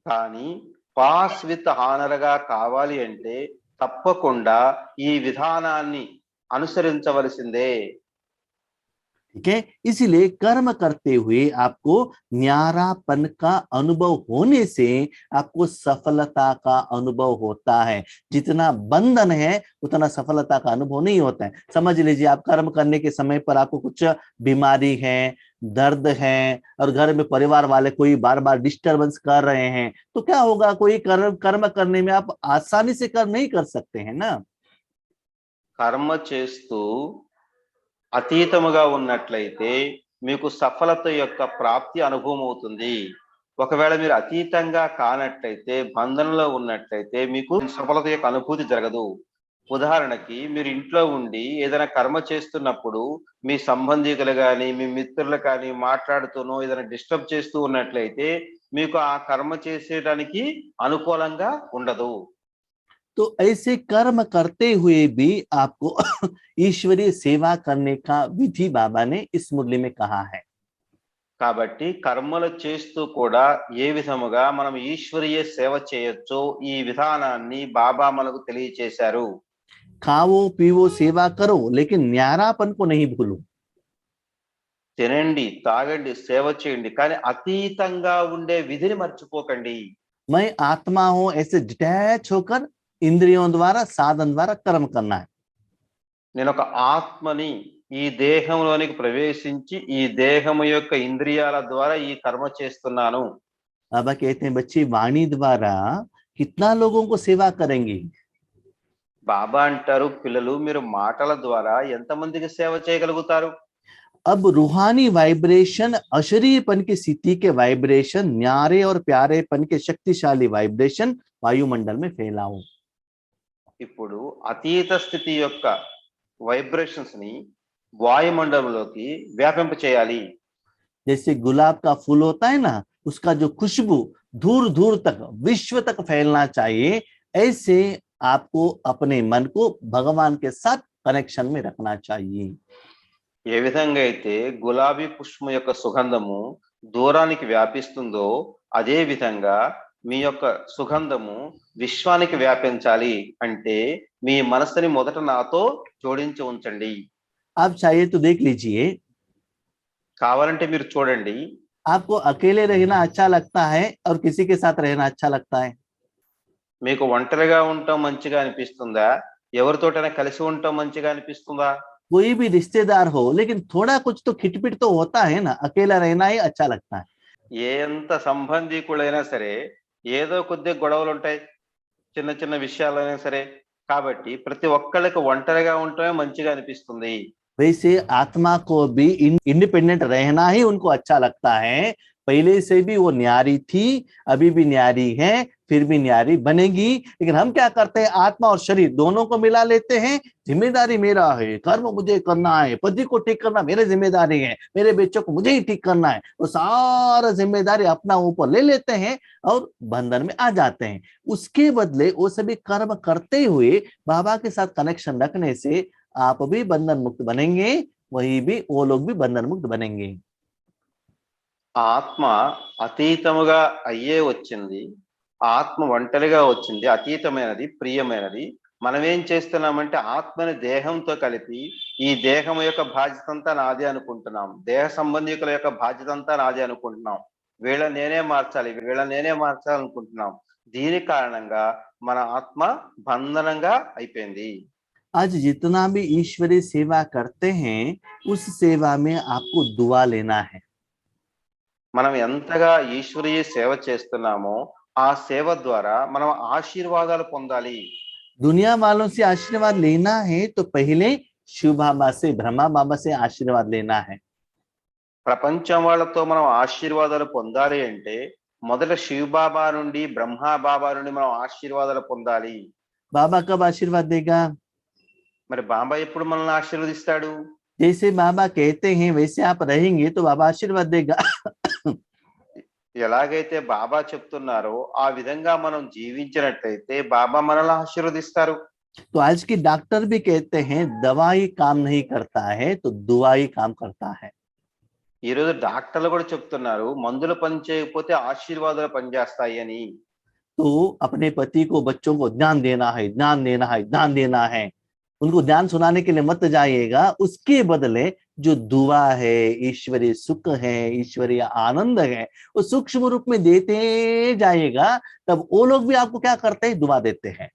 కానీ పాస్ విత్ హానర్ గా కావాలి అంటే తప్పకుండా ఈ విధానాన్ని అనుసరించవలసిందే. ठीक है, इसीलिए कर्म करते हुए आपको न्यारापन का अनुभव होने से आपको सफलता का अनुभव होता है। जितना बंधन है उतना सफलता का अनुभव नहीं होता है। समझ लीजिए, आप कर्म करने के समय पर आपको कुछ बीमारी है, दर्द है और घर में परिवार वाले कोई बार बार डिस्टर्बेंस कर रहे हैं, तो क्या होगा, कोई कर्म करने में आप आसानी से कर्म नहीं कर सकते हैं ना। కర్మ చేస్తూ అతీతముగా ఉన్నట్లయితే మీకు సఫలత యొక్క ప్రాప్తి అనుభవం అవుతుంది. ఒకవేళ మీరు అతీతంగా కానట్లయితే, బంధనంలో ఉన్నట్లయితే మీకు సఫలత యొక్క అనుభూతి జరగదు. ఉదాహరణకి మీరు ఇంట్లో ఉండి ఏదైనా కర్మ చేస్తున్నప్పుడు మీ సంబంధికులు కానీ మీ మిత్రులు కానీ మాట్లాడుతూనో ఏదైనా డిస్టర్బ్ చేస్తూ ఉన్నట్లయితే మీకు ఆ కర్మ చేసేయడానికి అనుకూలంగా ఉండదు. तो ऐसे कर्म करते हुए भी आपको ईश्वरीय सेवा करने का विधि बाबा ने इस मुरली में कहा है। కాబట్టి కర్మలు చేస్తూ కూడా ఏ విధముగా మనం ఈశ్వరీయ సేవ చేయొచ్చో ఈ విధానాన్ని బాబా మనకు తెలియచేశారు. खाओ पीवो सेवा करो, लेकिन न्यारापन को नहीं भूलो। తినండి, తాగండి, సేవ చేయండి, కానీ అతీతంగా ఉండే విధిని మర్చిపోకండి. मैं आत्मा हूं, ऐसे डिटैच होकर इंद्रियों द्वारा, साधन द्वारा कर्म करना है। నేను ఒక ఆత్మని, ఈ దేహంలోనికి ప్రవేశించి ఈ దేహము యొక్క ఇంద్రియాల ద్వారా ఈ కర్మ చేస్తున్నాను. बाबा कहते हैं, बच्चे वाणी द्वारा कितना लोगों को सेवा करेंगे। బాబా అంటారు, పిల్లలు మీరు మాటల ద్వారా ఎంతమందికి సేవ చేయగలుగుతారు? अब रूहानी वाइब्रेशन, अशरीरपन की स्थिति के वाइब्रेशन, न्यारे और प्यारेपन के शक्तिशाली वाइब्रेशन वायुमंडल में फैलाओ। ఇప్పుడు అతీత స్థితి యొక్క వైబ్రేషన్స్ ని వాయుమండలంలోకి వ్యాపింప చేయాలి. जैसे गुलाब का फूल होता है ना, उसका जो खुशबू दूर दूर तक, विश्व तक फैलना चाहिए, ऐसे आपको अपने मन को भगवान के साथ कनेक्शन में रखना चाहिए। ఏ విధంగా అయితే గులాబీ పుష్పం యొక్క సుగంధము దూరానికి వ్యాపిస్తుందో అదే విధంగా మీ యొక్క సుగంధము విశ్వానికి వ్యాపించాలి. అంటే మీ మనసుని మొదట నాతో జోడించి ఉంచండి. आप चाहिए तो देख लीजिए, కావాలంటే మీరు చూడండి, आपको अकेले रहना अच्छा लगता है और किसी के साथ रहना अच्छा लगता है? మీకు ఒంటరిగా ఉండటం మంచిగా అనిపిస్తుందా, ఎవరితోటైనా కలిసి ఉండటం మంచిగా అనిపిస్తుందా? कोई भी रिश्तेदार हो, लेकिन थोड़ा कुछ तो खिटपिट तो होता है ना, अकेला रहना ही अच्छा लगता है। ఎంత సంబంధికులైనా సరే ఏదో కొద్ది గొడవలు ఉంటాయి, చిన్న చిన్న విషయాలైనా సరే. కాబట్టి ప్రతి ఒక్కళ్ళకి ఒంటరిగా ఉండటమే మంచిగా అనిపిస్తుంది. वैसे आत्मा को भी इंडिपेंडेंट रहना ही उनको अच्छा लगता है। पहले से भी वो न्यारी थी, अभी भी न्यारी है, फिर भी न्यारी बनेगी। लेकिन हम क्या करते हैं, आत्मा और शरीर दोनों को मिला लेते हैं। जिम्मेदारी मेरा है, कर्म मुझे करना है, पति को ठीक करना मेरी जिम्मेदारी है, मेरे बच्चों को मुझे ही ठीक करना है, वो सारा जिम्मेदारी अपना ऊपर ले लेते हैं और बंधन में आ जाते हैं। उसके बदले वो सभी कर्म करते हुए बाबा के साथ कनेक्शन रखने से आप भी बंधन मुक्त बनेंगे, वही भी वो लोग भी बंधन मुक्त बनेंगे। ఆత్మ అతీతముగా అయ్యే వచ్చింది. ఆత్మ ఒంటరిగా వచ్చింది, అతీతమైనది, ప్రియమైనది. మనం ఏం చేస్తున్నామంటే ఆత్మని దేహంతో కలిపి ఈ దేహం యొక్క బాధ్యత అంతా నాదే అనుకుంటున్నాం, దేహ సంబంధికుల యొక్క బాధ్యత అంతా నాదే అనుకుంటున్నాం, వీళ్ళ నేనే మార్చాలి, వీళ్ళ నేనే మార్చాలనుకుంటున్నాం. దీని కారణంగా మన ఆత్మ బంధనంగా అయిపోయింది. आज जितना भी ईश्वरीय सेवा करते हैं, उस सेवा में आपको दुआ लेना है। మనం ఎంతగా ఈశ్వరీయ సేవ చేస్తున్నామో ఆ సేవ ద్వారా మనం ఆశీర్వాదాలు పొందాలి. दुनिया वालों से आशीर्वाद लेना है तो पहले शिव बाबा से, ब्रह्मा बाबा से आशीर्वाद लेना है। ప్రపంచం వాళ్ళతో మనం ఆశీర్వాదాలు పొందాలి అంటే మొదట శివ్ బాబా నుండి, బ్రహ్మా బాబా నుండి మనం ఆశీర్వాదాలు పొందాలి. बाबा कब आशीर्वाद देगा? మరి బాబా ఎప్పుడు మనల్ని ఆశీర్వదిస్తాడు? जैसे बाबा कहते हैं वैसे आप रहेंगे तो बाबा आशीर्वाद देगा। ఎలాగైతే బాబా చెప్తున్నారో ఆ విధంగా మనం జీవించినట్లయితే బాబా మనల్ని ఆశీర్వదిస్తారు. तो आज के डॉक्टर भी कहते हैं दवाई काम नहीं करता है तो दुआ ही काम करता है। ఈ రోజు డాక్టర్లు కూడా చెప్తున్నారు మందులు పని చేయకపోతే ఆశీర్వాదాలు పనిచేస్తాయి అని. तो अपने पति को, बच्चों को ध्यान देना है, ध्यान देना है, ध्यान देना है। उनको ध्यान सुनाने के लिए मत जाइएगा, उसके बदले जो दुआ है, ईश्वरीय सुख है, ईश्वरीय आनंद है, वो सूक्ष्म रूप में देते जाइएगा। तब वो लोग भी आपको क्या करते हैं, दुआ देते हैं।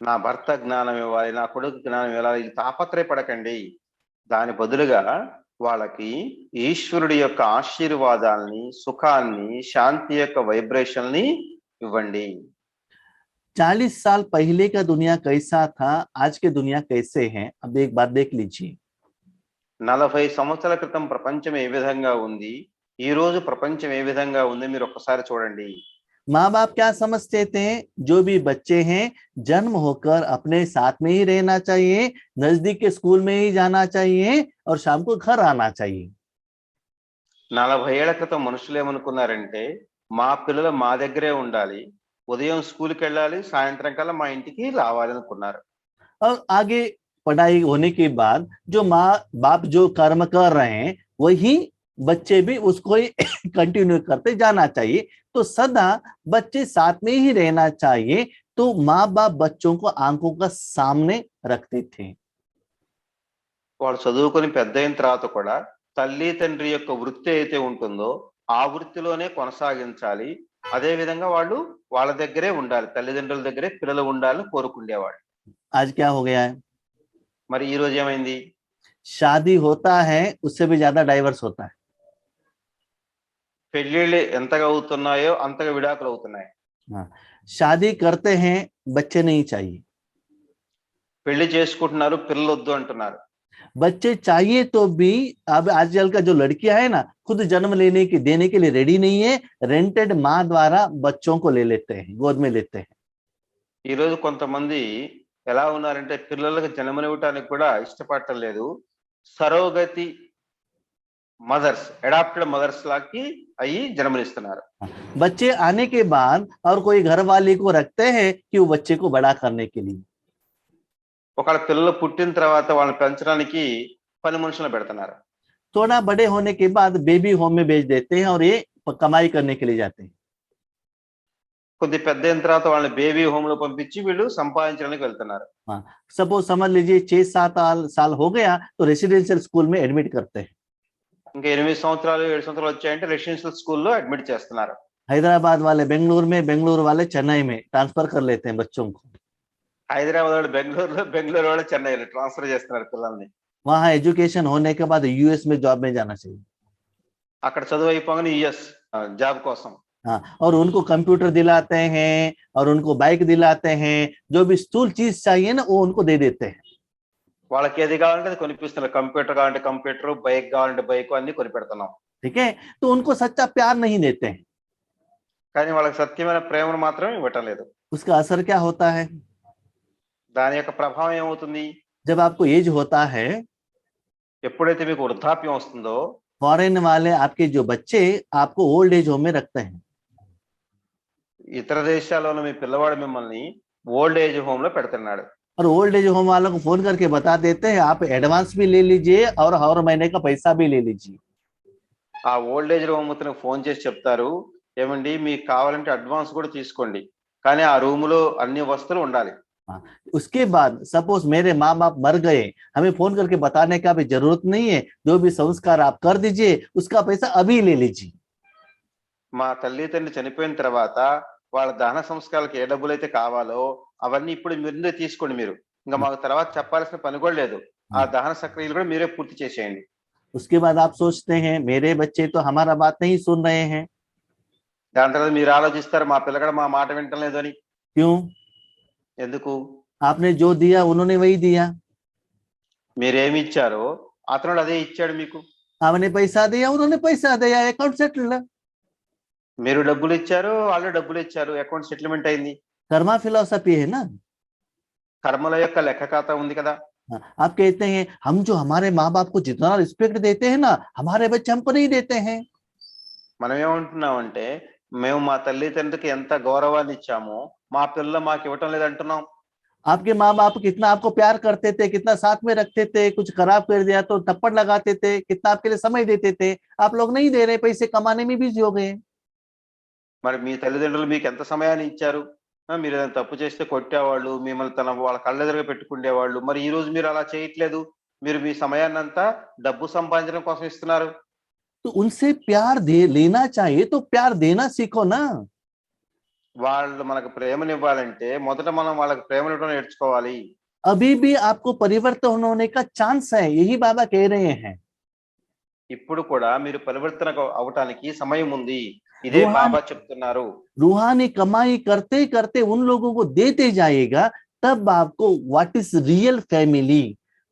నా భర్త జ్ఞానం ఇవ్వాలి, నా కొడుకు జ్ఞానం ఇవ్వాలి, ఇది తాపత్రయపడకండి. దాని బదులుగా వాళ్ళకి ఈశ్వరుడి యొక్క ఆశీర్వాదాల్ని, సుఖాన్ని, శాంతి యొక్క వైబ్రేషన్ ని ఇవ్వండి. 40 साल पहले का दुनिया कैसा था, आज के दुनिया कैसे है, अब एक बार देख लीजिए। 40 సంవత్సరాల క్రితం ప్రపంచం ఏ విధంగా ఉంది, ఈ రోజు ప్రపంచం ఏ విధంగా ఉంది మీరు ఒక్కసారి చూడండి. माँ बाप क्या समझते थे, जो भी बच्चे हैं जन्म होकर अपने साथ में ही रहना चाहिए, नजदीक के स्कूल में ही जाना चाहिए और शाम को घर आना चाहिए। 40 ఏళ్ల క్రితం మనుషులు ఏమనుకున్నారంటే మా పిల్లలు మా దగ్గరే ఉండాలి, ఉదయం స్కూల్కి వెళ్ళాలి, సాయంత్రం కల్లా మా ఇంటికి రావాలి అనుకున్నారు. और आगे पढ़ाई होने के बाद जो माँ बाप जो कर्म कर रहे हैं वही बच्चे भी उसको ही कंटिन्यू करते जाना चाहिए। तो सदा बच्चे साथ में ही रहना चाहिए। तो माँ बाप बच्चों को आंखों का सामने रखते थे। వాళ్ళు చదువుకొని పెద్ద అయిన తర్వాత కూడా తల్లి తండ్రి యొక్క వృత్తి అయితే ఉంటుందో ఆ వృత్తిలోనే కొనసాగించాలి. అదే విధంగా వాళ్ళు వాళ్ళ దగ్గరే ఉండాలి, తల్లిదండ్రుల దగ్గరే పిల్లలు ఉండాలని కోరుకునేవాడు. आज क्या हो गया है, మరి ఈ రోజు ఏమైంది? शादी होता है उससे भी ज्यादा डाइवर्स होता है। పెళ్లిళ్ళు ఎంతగా అవుతున్నాయో అంతగా విడాకులు అవుతున్నాయి. हाँ, शादी करते हैं, बच्चे नहीं चाहिए। పెళ్లి చేసుకుంటున్నారు, పిల్లలు వద్దు అంటున్నారు. बच्चे चाहिए तो भी अब आजकल का जो लड़कियां है ना, खुद जन्म लेने की देने के लिए रेडी नहीं है, रेंटेड माँ द्वारा बच्चों को ले लेते हैं, गोद में लेते हैं। ఈ రోజు కొంతమంది ఎలా ఉన్నారంటే పిల్లలకు జన్మనివ్వటానికి కూడా ఇష్టపడటం లేదు, సరోగతి మదర్స్, అడాప్టెడ్ మదర్స్ లాకి అయ్యి జన్మనిస్తున్నారు. बच्चे आने के बाद और कोई घर वाले को रखते हैं कि वो बच्चे को बड़ा करने के लिए। ఒకళ్ళ పిల్లలు పుట్టిన తర్వాత వాళ్ళని పెంచడానికి పని మనుషులను పెడుతున్నారు. थोड़ा बड़े होने के बाद बेबी होम में भेज देते हैं और ये कमाई करने के लिए जाते हैं। కొద్ది పెద్ద అయిన తర్వాత వాళ్ళని బేబీ హోమ్ లో పంపించి వీళ్ళు సంపాదించడానికి వెళ్తున్నారు. हाँ, सपोज समझ लीजिए 6-7 साल हो गया तो रेसिडेंशियल स्कूल में एडमिट करते हैं। ఇంకా 8 సంవత్సరాలు 7 సంవత్సరాలు వచ్చాయంటే రెసిడెన్షియల్ స్కూల్లో అడ్మిట్ చేస్తున్నారు. हैदराबाद वाले बेंगलुरु में, बेंगलुरु वाले चेन्नई में ट्रांसफर कर लेते हैं बच्चों को। హైదరాబాద్ వాడు బెంగళూరులో, బెంగళూరు వాడు చెన్నైలో ట్రాన్స్ఫర్ చేస్తున్నారు పిల్లల్ని. वहां एजुकेशन होने के बाद यूएस में जॉब में जाना चाहिए। అక్కడ చదువు అయిపోగానే యుఎస్ జాబ్ కోసం. हाँ, और उनको कंप्यूटर दिलाते हैं और उनको बाइक दिलाते हैं, जो भी स्थूल चीज चाहिए ना वो उनको दे देते हैं। వాళ్ళకి ఏది కావాలంటే అది కొనిపిస్తున్నారు. కంప్యూటర్ కావాలంటే కంప్యూటర్, బైక్ కావాలంటే బైక్ అన్ని కొనిపెడుతున్నాం. ठीक है, तो उनको सच्चा प्यार नहीं देते हैं। కానీ వాళ్ళకి సత్యమైన ప్రేమను మాత్రం ఇవ్వటం లేదు. उसका असर क्या होता है? దాని యొక్క ప్రభావం ఏమవుతుంది? जब आपको एज होता है, ఎప్పుడైతే మీకు వృద్ధాప్యం వస్తుందో, फॉरेन वाले आपके जो बच्चे आपको ओल्ड एज होम में रखते हैं। ఇతర దేశాలలో మీ పిల్లవాడు మిమ్మల్ని ఓల్డ్ ఏజ్ హోమ్ లో పెడుతున్నాడు. और ओल्ड एज होम वालों को फोन करके बता देते हैं आप एडवांस भी ले लीजिए और हर महीने का पैसा भी ले लीजिए। ఆ ఓల్డ్ ఏజ్ హోమ్ అతనికి ఫోన్ చేసి చెప్తారు, ఏమండి మీకు కావాలంటే అడ్వాన్స్ కూడా తీసుకోండి, కానీ ఆ రూమ్ లో అన్ని వస్తువులు ఉండాలి. उसके बाद सपोज मेरे माँ बाप मर गए, हमें फोन करके बताने का भी जरूरत नहीं है, जो भी संस्कार आप कर दीजिए उसका पैसा अभी ले लीजिए। మా తల్లిదండ్రులు చనిపోయిన తర్వాత వాళ్ళ దహన సంస్కారాలకు ఏ డబ్బులు అయితే కావాలో అవన్నీ ఇప్పుడు ముందే తీసుకోండి మీరు. ఇంకా మాకు తర్వాత చెప్పాల్సిన పని కూడా లేదు. ఆ దహన సక్రియలు కూడా మీరే పూర్తి చేసేయండి. उसके बाद आप सोचते हैं मेरे बच्चे तो हमारा बात नहीं सुन रहे हैं। దాని తర్వాత మీరు ఆలోచిస్తారు మా పిల్లగాడు మా మాట వింటం లేదు అని. क्यों? ఎందుకు? आपने जो दिया उन्होंने वही दिया। మీరేమి ఇచ్చారో అతను అదే ఇచ్చాడు మీకు. आपने पैसा दिया उन्होंने पैसा दिया, अकाउंट सेटल्ड। మీరు డబ్బులు ఇచ్చారు, వాళ్ళు డబ్బులు ఇచ్చారు, అకౌంట్ సెటిల్మెంట్ అయింది. कर्मा फिलॉसफी है ना। కర్మల యొక్క లెక్క ఖాతా ఉంది కదా. आप कहते हैं हम जो हमारे माँ बाप को जितना रिस्पेक्ट देते हैं ना, हमारे बच्चे हमको नहीं देते हैं। మనం ఏమంటున్నామంటే మేము మా తల్లిదండ్రులకి ఎంత గౌరవాన్ని ఇచ్చామో మా పిల్లలు మాకు ఇవ్వటం లేదంటున్నాం. आपके माँ बाप कितना आपको प्यार करते थे, कितना साथ में रखते थे, कुछ खराब कर दिया तो थप्पड़ लगाते थे, कितना आपके लिए समय देते थे, आप लोग नहीं दे रहे, पैसे कमाने में बिजी हो गए। మరి మీ తల్లిదండ్రులు మీకు ఎంత సమయాన్ని ఇచ్చారు? మీరు ఏదైనా తప్పు చేస్తే కొట్టేవాళ్ళు, మిమ్మల్ని తన వాళ్ళ కళ్ళెదురుగా పెట్టుకునేవాళ్ళు. మరి ఈ రోజు మీరు అలా చేయట్లేదు. మీరు మీ సమయాన్నంతా డబ్బు సంపాదించడం కోసం ఇస్తున్నారు. तो उनसे प्यार दे लेना चाहिए, तो प्यार देना सीखो ना। వాళ్ళు మనకు ప్రేమనివ్వాలంటే మొదట మనం వాళ్ళకి ప్రేమనివ్వడం నేర్చుకోవాలి. अभी भी आपको परिवर्तन होने का चांस है, यही बाबा कह रहे हैं। ఇప్పుడు కూడా మీరు పరివర్తన అవటానికి సమయం ఉంది. ఇదే బాబా చెప్తున్నారు. रूहानी कमाई करते करते उन लोगों को देते जाएगा, तब आपको what is real family,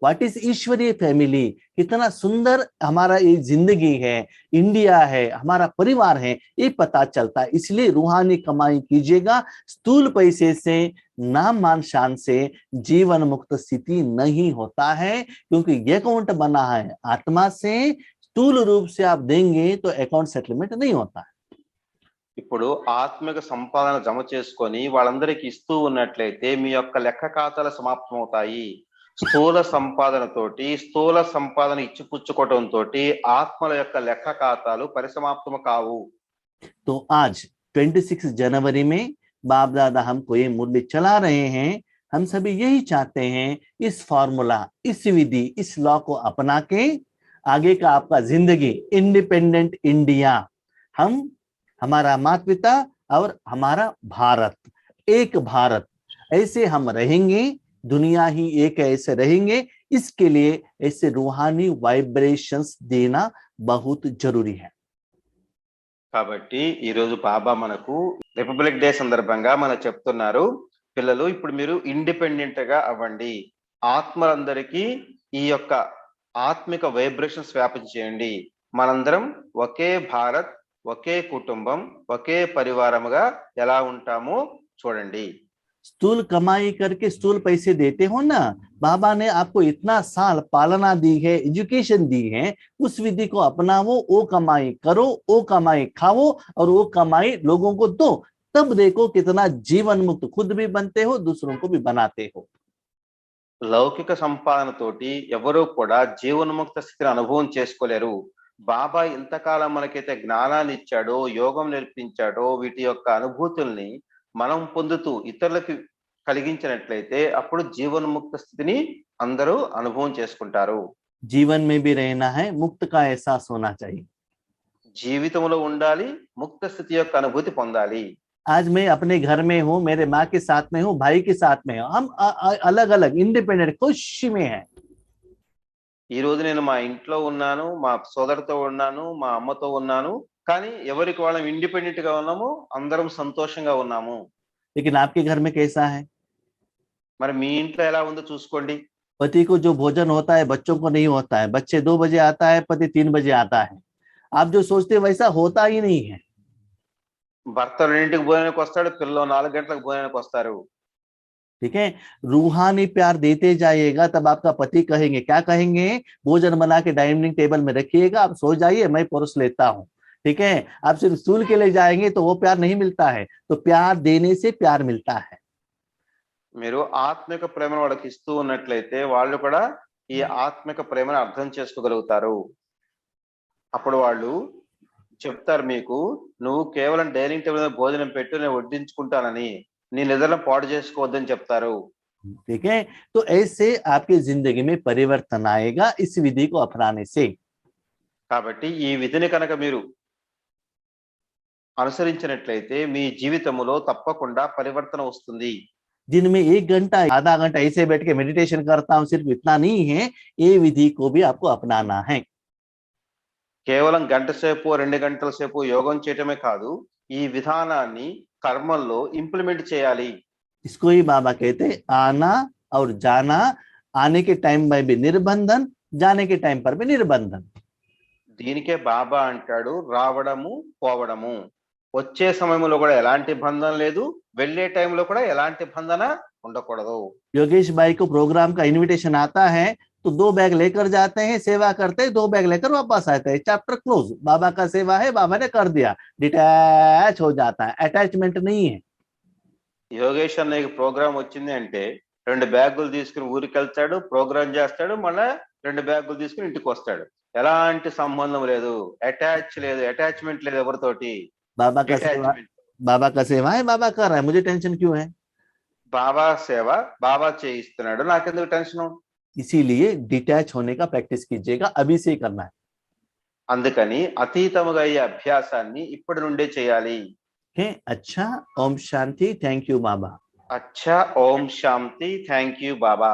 what is ईश्वरीय फैमिली, कितना सुंदर हमारा ये जिंदगी है, इंडिया है, हमारा परिवार है, ये पता चलता है। इसलिए रूहानी कमाई कीजिएगा। स्थूल पैसे से, नाम मान शान से जीवन मुक्त स्थिति नहीं होता है, क्योंकि ये अकाउंट बना है आत्मा से। स्थूल रूप से आप देंगे तो अकाउंट सेटलमेंट नहीं होता है। ఇప్పుడు ఆత్మిక సంపాదన జమ చేసుకొని వాళ్ళందరికీ ఇస్తూ ఉన్నట్లయితే మీ యొక్క లెక్క ఖాతాలు సమాప్తం అవుతాయి. స్థూల సంపాదనతోటి, స్థూల సంపాదన ఇచ్చిపుచ్చుకోవడంతో ఆత్మల యొక్క లెక్క ఖాతాలు పరిసమాప్తం కావు. तो आज 26 जनवरी में बाप दादा हमको ये मूल्य चला रहे हैं। हम सभी यही चाहते हैं, इस फॉर्मूला, इस विधि, इस लॉ को अपना के आगे का आपका जिंदगी इंडिपेंडेंट इंडिया, हम, हमारा माता पिता और हमारा भारत, एक भारत, ऐसे हम रहेंगे। दुनिया ही एक ऐसे रहेंगे। इसके लिए ऐसे रूहानी वाइब्रेशंस देना बहुत जरूरी है। కాబట్టి ఈ రోజు బాబా మనకు రిపబ్లిక్ డే సందర్భంగా మనకు చెప్తున్నారు, పిల్లలు ఇప్పుడు మీరు ఇండిపెండెంట్ గా అవ్వండి. ఆత్మలందరికీ ఈ యొక్క ఆత్మిక వైబ్రేషన్స్ వ్యాపించేయండి. మనందరం ఒకే భారత్, ఒకే కుటుంబం, ఒకే పరివారముగా ఎలా ఉంటామో చూడండి. स्थूल कमाई करके स्थूल पैसे देते हो ना, बाबा ने आपको इतना साल पालना दी है, एजुकेशन दी है, उस विधि को अपनाओ। वो कमाई करो, वो कमाई खाओ और वो कमाई लोगों को दो। तब देखो कितना जीवन मुक्त खुद भी बनते हो, दूसरों को भी बनाते हो। లౌకిక సంపాదనతోటి ఎవరూ కూడా జీవన్ముక్త స్థితిని అనుభవం చేసుకోలేరు. బాబా ఇంతకాలం మనకైతే జ్ఞానాన్ని ఇచ్చాడో, యోగం నేర్పించాడో, వీటి యొక్క అనుభూతుల్ని మనం పొందుతూ ఇతరులకు కలిగించినట్లయితే అప్పుడు జీవన్ముక్త స్థితిని అందరూ అనుభవం చేసుకుంటారు. जीवन में भी रहना है, मुक्त का एहसास होना चाहिए। జీవితంలో ఉండాలి, ముక్త స్థితి యొక్క అనుభూతి పొందాలి. आज मैं अपने घर में हूँ, मेरे माँ के साथ में हूँ, भाई के साथ में हूँ, हम अलग अलग इंडिपेंडेंट खुशी में है। ఈ రోజు నేను మా ఇంట్లో ఉన్నాను, మా సోదరుతో ఉన్నాను, మా అమ్మతో ఉన్నాను. కానీ ఎవరికి వాళ్ళం ఇండిపెండెంట్ గా ఉన్నాము, అందరం సంతోషంగా ఉన్నాము. लेकिन आपके घर में कैसा है? మరి మీ ఇంట్లో ఎలా ఉందో చూసుకోండి. पति को जो भोजन होता है बच्चों को नहीं होता है, बच्चे 2 बजे आता है, पति 3 बजे आता है। आप जो सोचते हैं वैसा होता ही नहीं है। భర్త 2ంటికి భోజనానికి వస్తాడు, పిల్లలు 4 గంటలకు భోజనానికి వస్తారు. ठीक है, रूहानी प्यार देते जाइएगा तब आपका पति कहेंगे, क्या कहेंगे? भोजन बना के डाइनिंग टेबल में रखिएगा, आप सो जाइए, मैं परोस लेता हूँ। ठीक है, आप सिर्फ स्टूल के लिए जाएंगे तो वो प्यार नहीं मिलता है। तो प्यार देने से प्यार मिलता है। మీరు ఆత్మిక ప్రేమను వాళ్ళకి ఇస్తూ ఉన్నట్లయితే వాళ్ళు కూడా ఈ ఆత్మిక ప్రేమను అర్థం చేసుకోగలుగుతారు. అప్పుడు వాళ్ళు చెప్తారు మీకు, నువ్వు కేవలం డైనింగ్ టేబుల్ మీద భోజనం పెట్టు, నేను వడ్డించుకుంటానని, నీ నిద్రను పాడు చేసుకోవద్దని చెప్తారు. ठीक है, तो ऐसे आपकी जिंदगी में परिवर्तन आएगा इस विधि को अपनाने से। కాబట్టి ఈ విధిని కనుక మీరు అనుసరించినట్లయితే మీ జీవితంలో తప్పకుండా పరివర్తన వస్తుంది. दिन में 1 घंटा आधा घंटा ऐसे बैठ के मेडिटेशन करता हूँ, सिर्फ इतना नहीं है, ये विधि को भी आपको अपनाना है। కేవలం గంట సేపు 2 గంటల సేపు యోగం చేయటమే కాదు, ఈ విధానాన్ని కర్మల్లో ఇంప్లిమెంట్ చేయాలి. इसको ही बाबा कहते हैं आना और जाना, आने के टाइम में भी निर्बंधन, जाने के टाइम पर भी निर्बंधन। దీనికే బాబా అంటాడు రావడము పోవడము. వచ్చే సమయంలో కూడా ఎలాంటి బంధం లేదు, వెళ్ళే టైంలో కూడా ఎలాంటి బంధన ఉండకూడదు. योगेश भाई को प्रोग्राम का इनविटेशन आता है तो 2 बैग लेकर जाते हैं, सेवा करते हैं, 2 बैग लेकर वापस आते हैं, चैप्टर क्लोज। बाबा का सेवा है, बाबा ने कर दिया, डिटैच हो जाता है, अटैचमेंट नहीं है। యోగేష్ అన్నయ్యకి ప్రోగ్రామ్ వచ్చింది అంటే 2 బ్యాగులు తీసుకుని ఊరికి వెళ్తాడు, ప్రోగ్రామ్ చేస్తాడు, మళ్ళా 2 బ్యాగులు తీసుకుని ఇంటికి వస్తాడు. ఎలాంటి సంబంధం లేదు, అటాచ్మెంట్ లేదు ఎవరితోటి. बाबा का सेवा, డిటాచ్మెంట్. बाबा का सेवा है, बाबा कर रहा है, मुझे टेंशन क्यों है? బాబా సేవ బాబా చేయిస్తున్నాడు, నాకెందుకు టెన్షన్. इसीलिए डिटैच होने का प्रैक्टिस कीजिएगा, अभी से ही करना है। అందుకని అతీతముగా అయ్యే అభ్యాసాన్ని ఇప్పటి నుండే చేయాలి. अच्छा, ओम शांति, थैंक यू बाबा। అచ్చా, ఓం శాంతి, థ్యాంక్ యూ బాబా.